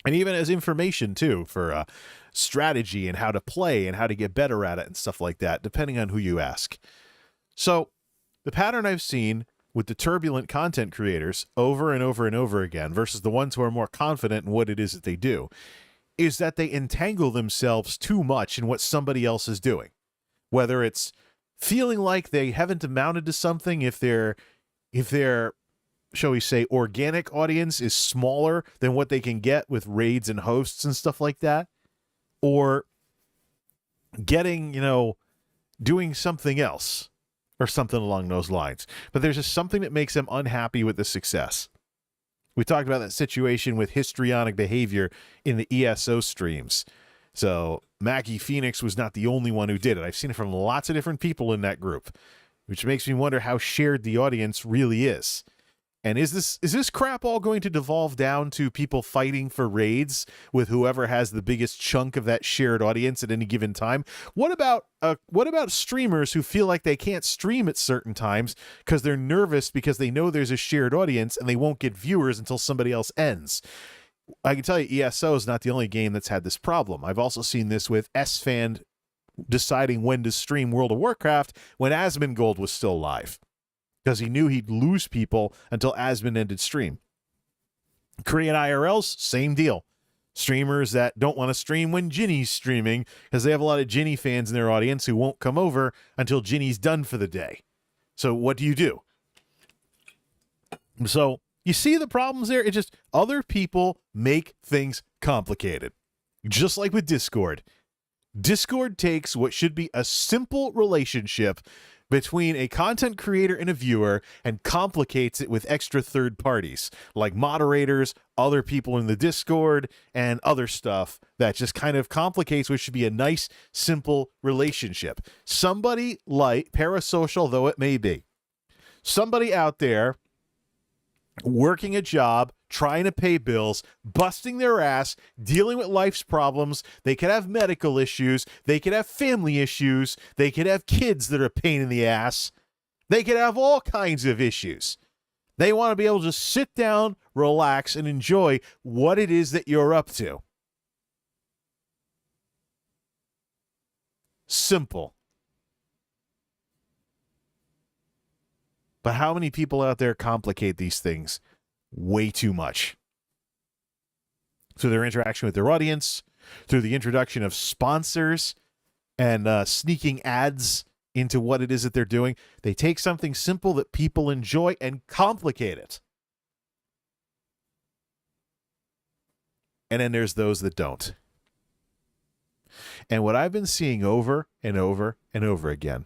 And even as information, too, for strategy and how to play and how to get better at it and stuff like that, depending on who you ask. So the pattern I've seen with the turbulent content creators over and over and over again versus the ones who are more confident in what it is that they do is that they entangle themselves too much in what somebody else is doing. Whether it's feeling like they haven't amounted to something if their shall we say, organic audience is smaller than what they can get with raids and hosts and stuff like that, or getting, doing something else or something along those lines. But there's just something that makes them unhappy with the success. We talked about that situation with histrionic behavior in the ESO streams. So Maggie Phoenix was not the only one who did it. I've seen it from lots of different people in that group, which makes me wonder how shared the audience really is. And is this crap all going to devolve down to people fighting for raids with whoever has the biggest chunk of that shared audience at any given time? What about streamers who feel like they can't stream at certain times because they're nervous because they know there's a shared audience and they won't get viewers until somebody else ends? I can tell you ESO is not the only game that's had this problem. I've also seen this with S-Fan deciding when to stream World of Warcraft when Asmongold was still live, because he knew he'd lose people until Asmon ended stream. Korean IRLs, same deal. Streamers that don't want to stream when Ginny's streaming because they have a lot of Ginny fans in their audience who won't come over until Ginny's done for the day. So what do? So you see the problems there? It's just other people make things complicated. Just like with Discord. Discord takes what should be a simple relationship between a content creator and a viewer and complicates it with extra third parties like moderators, other people in the Discord, and other stuff that just kind of complicates what should be a nice, simple relationship. Somebody like parasocial, though it may be, somebody out there working a job, trying to pay bills, busting their ass, dealing with life's problems. They could have medical issues. They could have family issues. They could have kids that are a pain in the ass. They could have all kinds of issues. They want to be able to sit down, relax, and enjoy what it is that you're up to. Simple. But how many people out there complicate these things way too much? Through their interaction with their audience, through the introduction of sponsors and sneaking ads into what it is that they're doing. They take something simple that people enjoy and complicate it. And then there's those that don't. And what I've been seeing over and over and over again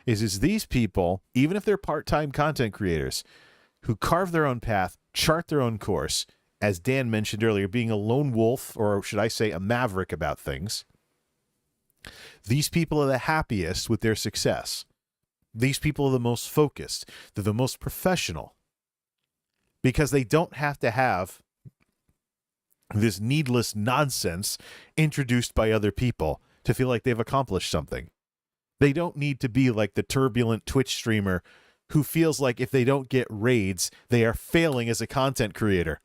is these people, even if they're part-time content creators, who carve their own path, chart their own course, as Dan mentioned earlier, being a lone wolf, or should I say a maverick about things. These people are the happiest with their success. These people are the most focused. They're the most professional. Because they don't have to have this needless nonsense introduced by other people to feel like they've accomplished something. They don't need to be like the turbulent Twitch streamer who feels like if they don't get raids, they are failing as a content creator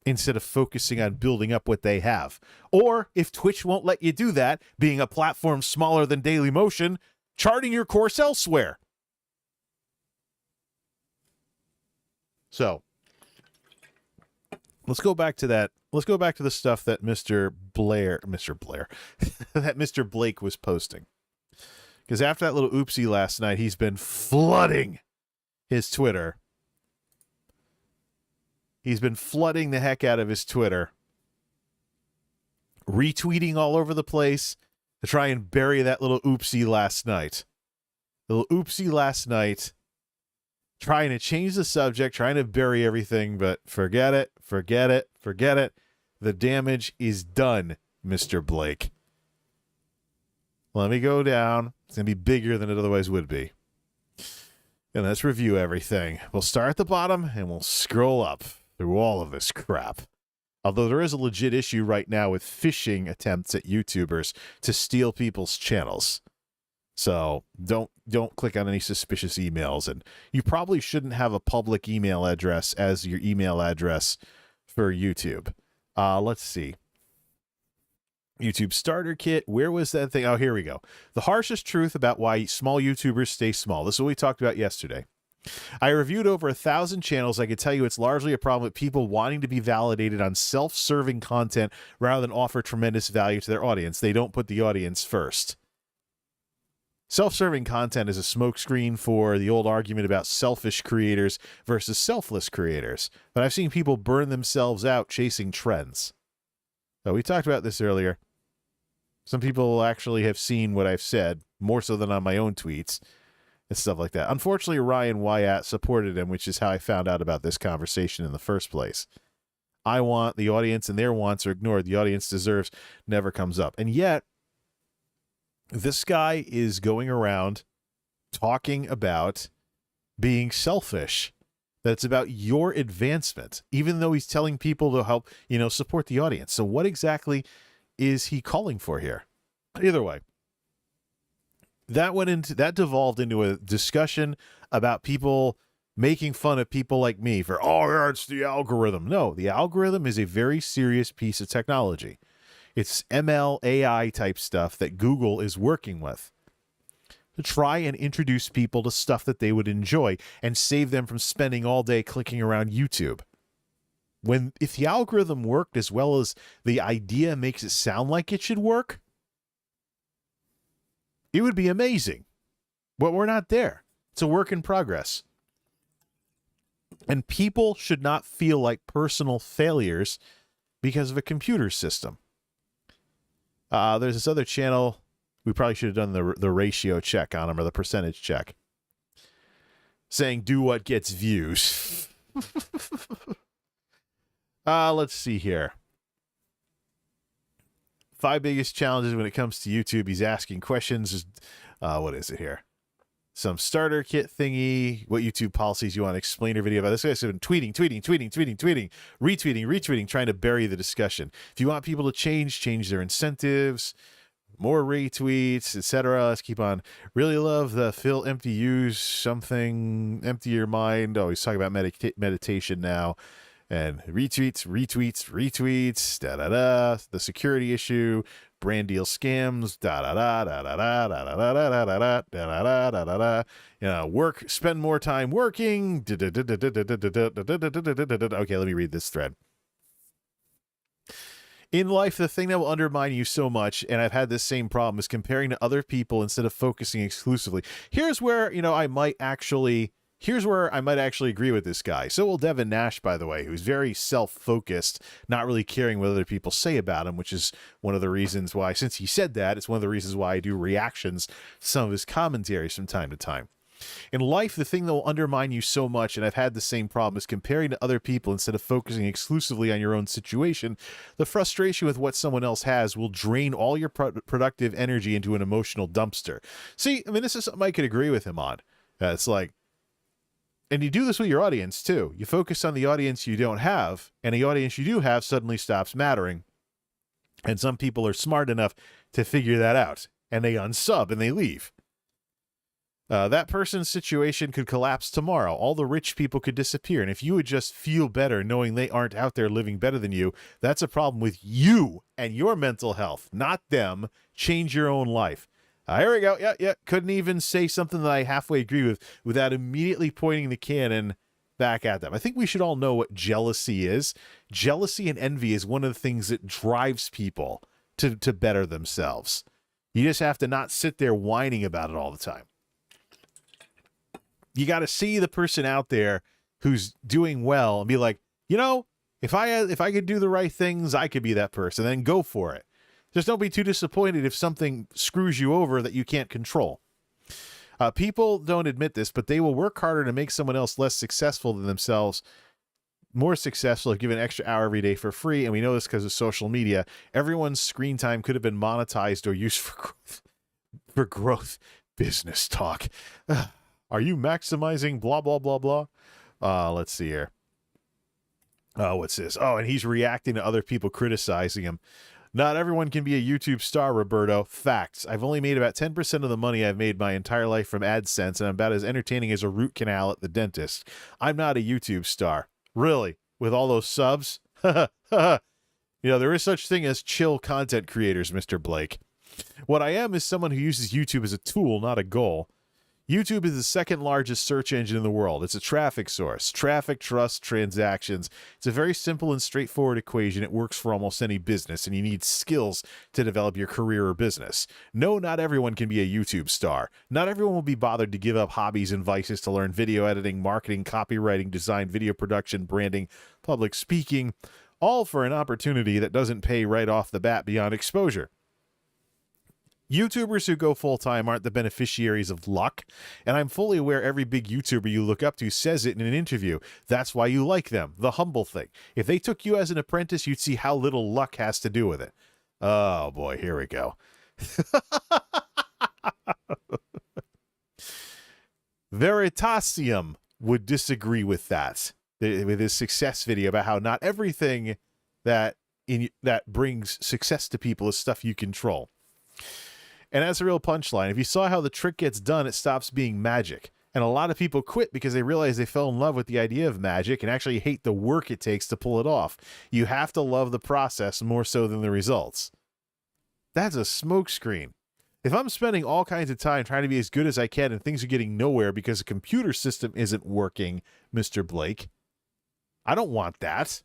instead of focusing on building up what they have. Or if Twitch won't let you do that, being a platform smaller than Dailymotion, charting your course elsewhere. So, let's go back to that. Let's go back to the stuff that Mr. that Mr. Blake was posting. Because after that little oopsie last night, he's been flooding his Twitter. He's been flooding the heck out of his Twitter. Retweeting all over the place to try and bury that little oopsie last night. The little oopsie last night. Trying to change the subject, trying to bury everything, but forget it, forget it, forget it. The damage is done, Mr. Blake. Let me go down. It's going to be bigger than it otherwise would be. And let's review everything. We'll start at the bottom and we'll scroll up through all of this crap. Although there is a legit issue right now with phishing attempts at YouTubers to steal people's channels. So don't click on any suspicious emails. And you probably shouldn't have a public email address as your email address for YouTube. Let's see. YouTube starter kit. Where was that thing? Oh, here we go. The harshest truth about why small YouTubers stay small. This is what we talked about yesterday. I reviewed over 1,000 channels. I could tell you it's largely a problem with people wanting to be validated on self-serving content rather than offer tremendous value to their audience. They don't put the audience first. Self-serving content is a smokescreen for the old argument about selfish creators versus selfless creators. But I've seen people burn themselves out chasing trends. So we talked about this earlier. Some people actually have seen what I've said, more so than on my own tweets and stuff like that. Unfortunately, Ryan Wyatt supported him, which is how I found out about this conversation in the first place. I want the audience and their wants are ignored. The audience deserves never comes up. And yet, this guy is going around talking about being selfish, that it's about your advancement, even though he's telling people to help, support the audience. So what exactly is he calling for here? Either way, that devolved into a discussion about people making fun of people like me for, oh, yeah, it's the algorithm. No, the algorithm is a very serious piece of technology. It's ML, AI type stuff that Google is working with to try and introduce people to stuff that they would enjoy and save them from spending all day clicking around YouTube. if the algorithm worked as well as the idea makes it sound like it should work, it would be amazing. But we're not there. It's a work in progress. And people should not feel like personal failures because of a computer system. There's this other channel. We probably should have done the ratio check on them, or the percentage check. Saying do what gets views. Let's see here. 5 biggest challenges when it comes to YouTube. He's asking questions. What is it here? Some starter kit thingy. What YouTube policies you want to explain your video about? This guy's been tweeting, retweeting, trying to bury the discussion. If you want people to change their incentives, more retweets, etc. Let's keep on. Really love the Phil empty use something, empty your mind. Oh, he's talking about meditation now. And retweets, da-da-da, the security issue, brand deal scams, da-da-da, you know, work, spend more time working, okay, let me read this thread. In life, the thing that will undermine you so much, and I've had this same problem, is comparing to other people instead of focusing exclusively. Here's where, you know, I might actually agree with this guy. So will Devin Nash, by the way, who's very self-focused, not really caring what other people say about him, which is one of the reasons why, since he said that, it's one of the reasons why I do reactions to some of his commentaries from time to time. In life, the thing that will undermine you so much, and I've had the same problem, is comparing to other people instead of focusing exclusively on your own situation. The frustration with what someone else has will drain all your productive energy into an emotional dumpster. See, I mean, this is something I could agree with him on. It's like, and you do this with your audience, too. You focus on the audience you don't have, and the audience you do have suddenly stops mattering. And some people are smart enough to figure that out, and they unsub and they leave. That person's situation could collapse tomorrow. All the rich people could disappear. And if you would just feel better knowing they aren't out there living better than you, that's a problem with you and your mental health, not them. Change your own life. Here we go. Yeah. Couldn't even say something that I halfway agree with without immediately pointing the cannon back at them. I think we should all know what jealousy is. Jealousy and envy is one of the things that drives people to better themselves. You just have to not sit there whining about it all the time. You got to see the person out there who's doing well and be like, you know, if I could do the right things, I could be that person. Then go for it. Just don't be too disappointed if something screws you over that you can't control. People don't admit this, but they will work harder to make someone else less successful than themselves more successful if given an extra hour every day for free. And we know this because of social media. Everyone's screen time could have been monetized or used for growth. Business talk. Are you maximizing blah, blah, blah, blah? Let's see here. What's this? Oh, and he's reacting to other people criticizing him. Not everyone can be a YouTube star, Roberto. Facts. I've only made about 10% of the money I've made my entire life from AdSense, and I'm about as entertaining as a root canal at the dentist. I'm not a YouTube star. Really? With all those subs? You know, there is such thing as chill content creators, Mr. Blake. What I am is someone who uses YouTube as a tool, not a goal. YouTube is the second largest search engine in the world. It's a traffic source. Traffic, trust, transactions. It's a very simple and straightforward equation. It works for almost any business, and you need skills to develop your career or business. No, not everyone can be a YouTube star. Not everyone will be bothered to give up hobbies and vices to learn video editing, marketing, copywriting, design, video production, branding, public speaking, all for an opportunity that doesn't pay right off the bat beyond exposure. YouTubers who go full-time aren't the beneficiaries of luck, and I'm fully aware every big YouTuber you look up to says it in an interview. That's why you like them, the humble thing. If they took you as an apprentice, you'd see how little luck has to do with it. Oh boy, here we go. Veritasium would disagree with that, with his success video about how not everything that brings success to people is stuff you control. And that's a real punchline. If you saw how the trick gets done, it stops being magic. And a lot of people quit because they realize they fell in love with the idea of magic and actually hate the work it takes to pull it off. You have to love the process more so than the results. That's a smokescreen. If I'm spending all kinds of time trying to be as good as I can and things are getting nowhere because the computer system isn't working, Mr. Blake, I don't want that.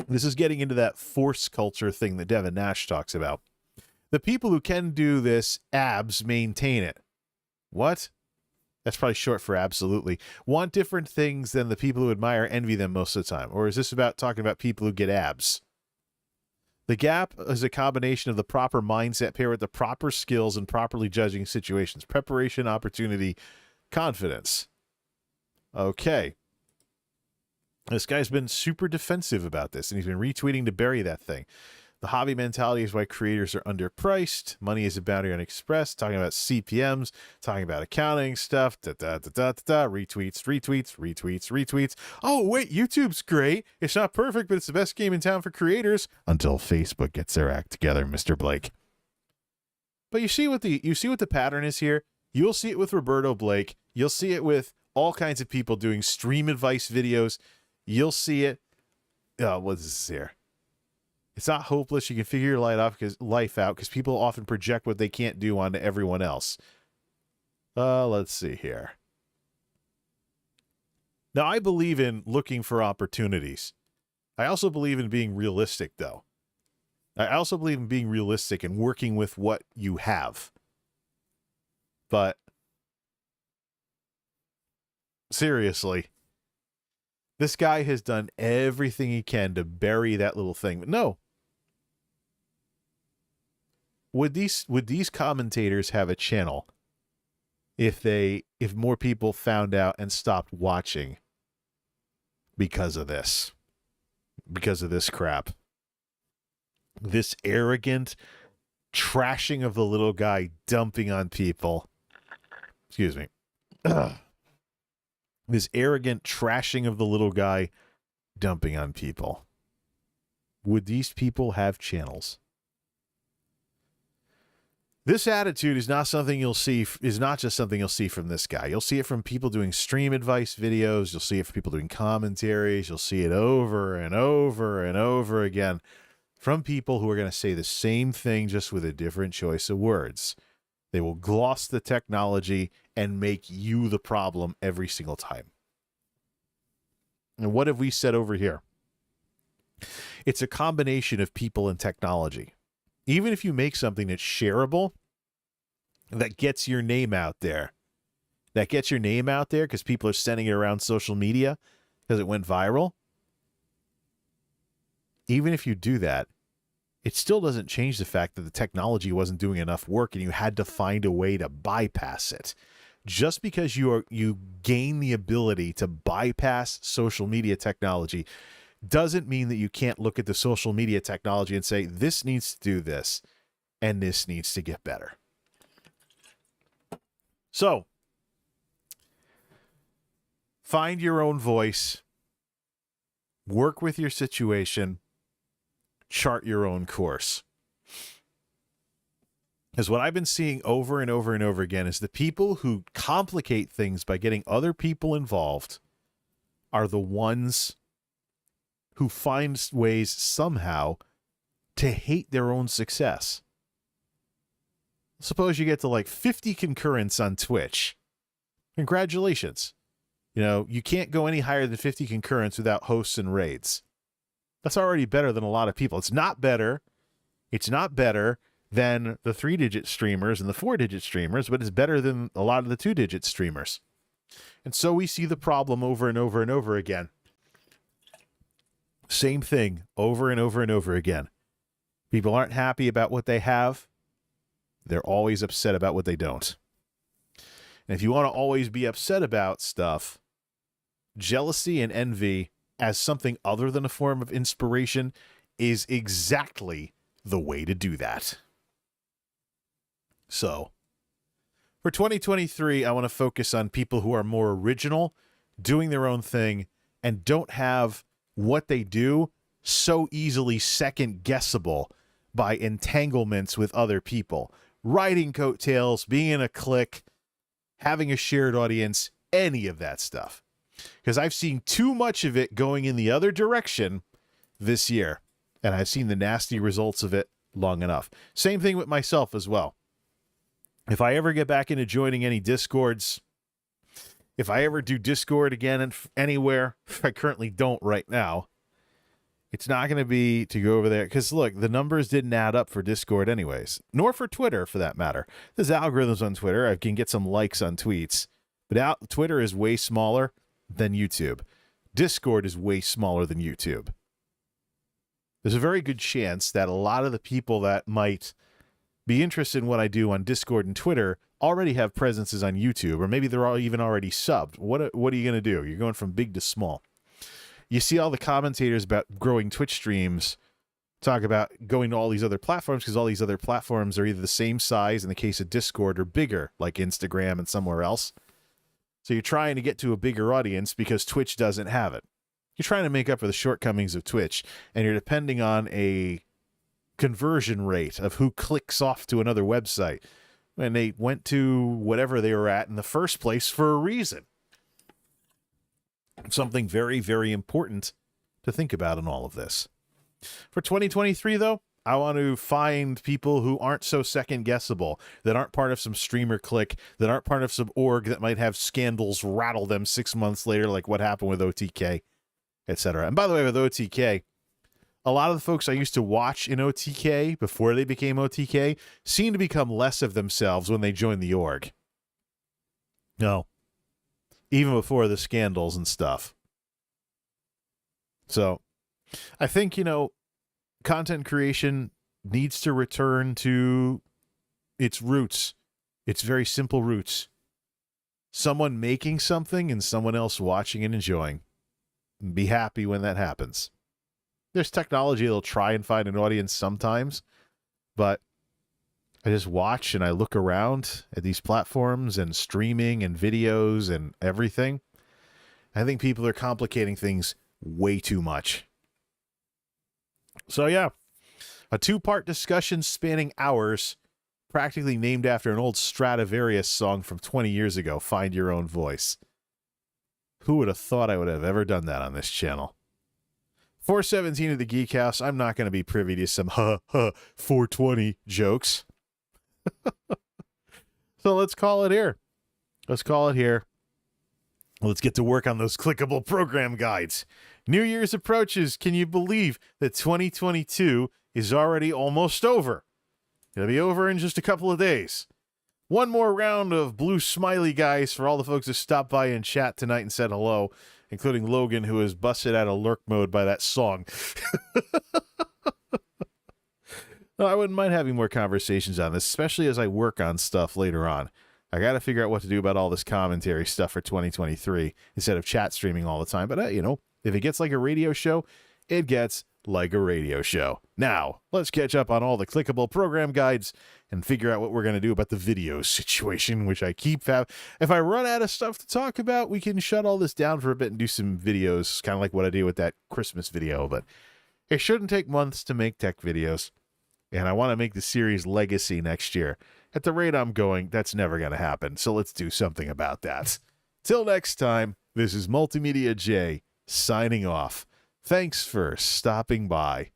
This is getting into that force culture thing that Devin Nash talks about. The people who can do this, abs, maintain it. What? That's probably short for absolutely. Want different things than the people who admire, envy them most of the time. Or is this about talking about people who get abs? The gap is a combination of the proper mindset paired with the proper skills and properly judging situations. Preparation, opportunity, confidence. Okay. This guy's been super defensive about this, and he's been retweeting to bury that thing. The hobby mentality is why creators are underpriced. Money is a boundary unexpressed. Talking about CPMs, talking about accounting stuff. Retweets, retweets, retweets, retweets. Oh, wait, YouTube's great. It's not perfect, but it's the best game in town for creators. Until Facebook gets their act together, Mr. Blake. But you see what the pattern is here? You'll see it with Roberto Blake. You'll see it with all kinds of people doing stream advice videos. You'll see it. What is this here? It's not hopeless. You can figure your life out because people often project what they can't do onto everyone else. Let's see here. Now, I believe in looking for opportunities. I also believe in being realistic, though. I also believe in being realistic and working with what you have. But seriously, this guy has done everything he can to bury that little thing. But no. Would these commentators have a channel if more people found out and stopped watching because of this? Because of this crap. This arrogant trashing of the little guy dumping on people. Excuse me. This arrogant trashing of the little guy dumping on people. Would these people have channels? This attitude is not something you'll see, is not just something you'll see from this guy. You'll see it from people doing stream advice videos. You'll see it from people doing commentaries. You'll see it over and over and over again from people who are going to say the same thing just with a different choice of words. They will gloss the technology and make you the problem every single time. And what have we said over here? It's a combination of people and technology. Even if you make something that's shareable, that gets your name out there. That gets your name out there because people are sending it around social media because it went viral. Even if you do that, it still doesn't change the fact that the technology wasn't doing enough work and you had to find a way to bypass it. Just because you gain the ability to bypass social media technology doesn't mean that you can't look at the social media technology and say, this needs to do this, and this needs to get better. So, find your own voice, work with your situation, chart your own course. Because what I've been seeing over and over and over again is the people who complicate things by getting other people involved are the ones who find ways somehow to hate their own success. Suppose you get to like 50 concurrents on Twitch. Congratulations. You know, you can't go any higher than 50 concurrents without hosts and raids. That's already better than a lot of people. It's not better. It's not better than the 3-digit streamers and the 4-digit streamers, but it's better than a lot of the 2-digit streamers. And so we see the problem over and over and over again. Same thing over and over and over again. People aren't happy about what they have. They're always upset about what they don't. And if you want to always be upset about stuff, jealousy and envy as something other than a form of inspiration is exactly the way to do that. So, for 2023, I want to focus on people who are more original, doing their own thing, and don't have what they do so easily second guessable by entanglements with other people. Riding coattails, being in a clique, having a shared audience, any of that stuff. Because I've seen too much of it going in the other direction this year. And I've seen the nasty results of it long enough. Same thing with myself as well. If I ever get back into joining any Discords, if I ever do Discord again anywhere, I currently don't right now, It's not going to be to go over there. Because, look, the numbers didn't add up for Discord anyways. Nor for Twitter, for that matter. There's algorithms on Twitter. I can get some likes on tweets. But Twitter is way smaller than YouTube. Discord is way smaller than YouTube. There's a very good chance that a lot of the people that might be interested in what I do on Discord and Twitter already have presences on YouTube, or maybe they're all even already subbed. What are you going to do? You're going from big to small. You see all the commentators about growing Twitch streams talk about going to all these other platforms because all these other platforms are either the same size in the case of Discord or bigger, like Instagram and somewhere else. So you're trying to get to a bigger audience because Twitch doesn't have it. You're trying to make up for the shortcomings of Twitch, and you're depending on a conversion rate of who clicks off to another website when they went to whatever they were at in the first place for a reason. Something very, very important to think about in all of this. For 2023, though, I want to find people who aren't so second-guessable, that aren't part of some streamer clique, that aren't part of some org that might have scandals rattle them 6 months later, like what happened with OTK, etc. And by the way, with OTK, a lot of the folks I used to watch in OTK before they became OTK seem to become less of themselves when they join the org. No. Even before the scandals and stuff. So, I think, content creation needs to return to its roots, its very simple roots. Someone making something and someone else watching and enjoying. And be happy when that happens. There's technology that'll try and find an audience sometimes, but I just watch and I look around at these platforms and streaming and videos and everything. I think people are complicating things way too much. So yeah, a 2-part discussion spanning hours, practically named after an old Stradivarius song from 20 years ago, Find Your Own Voice. Who would have thought I would have ever done that on this channel? 417 of the Geek House, I'm not going to be privy to some 420 jokes. So let's call it here. Let's get to work on those clickable program guides. New Year's approaches. Can you believe that 2022 is already almost over? It'll be over in just a couple of days. One more round of blue smiley guys for all the folks who stopped by and chat tonight and said hello, including Logan, who was busted out of lurk mode by that song. No, I wouldn't mind having more conversations on this, especially as I work on stuff later on. I got to figure out what to do about all this commentary stuff for 2023 instead of chat streaming all the time. But, if it gets like a radio show, it gets like a radio show. Now, let's catch up on all the clickable program guides and figure out what we're going to do about the video situation, which I keep If I run out of stuff to talk about, we can shut all this down for a bit and do some videos, kind of like what I did with that Christmas video. But it shouldn't take months to make tech videos. And I want to make the series legacy next year. At the rate I'm going, that's never going to happen. So let's do something about that. Till next time, this is MultimediaJay signing off. Thanks for stopping by.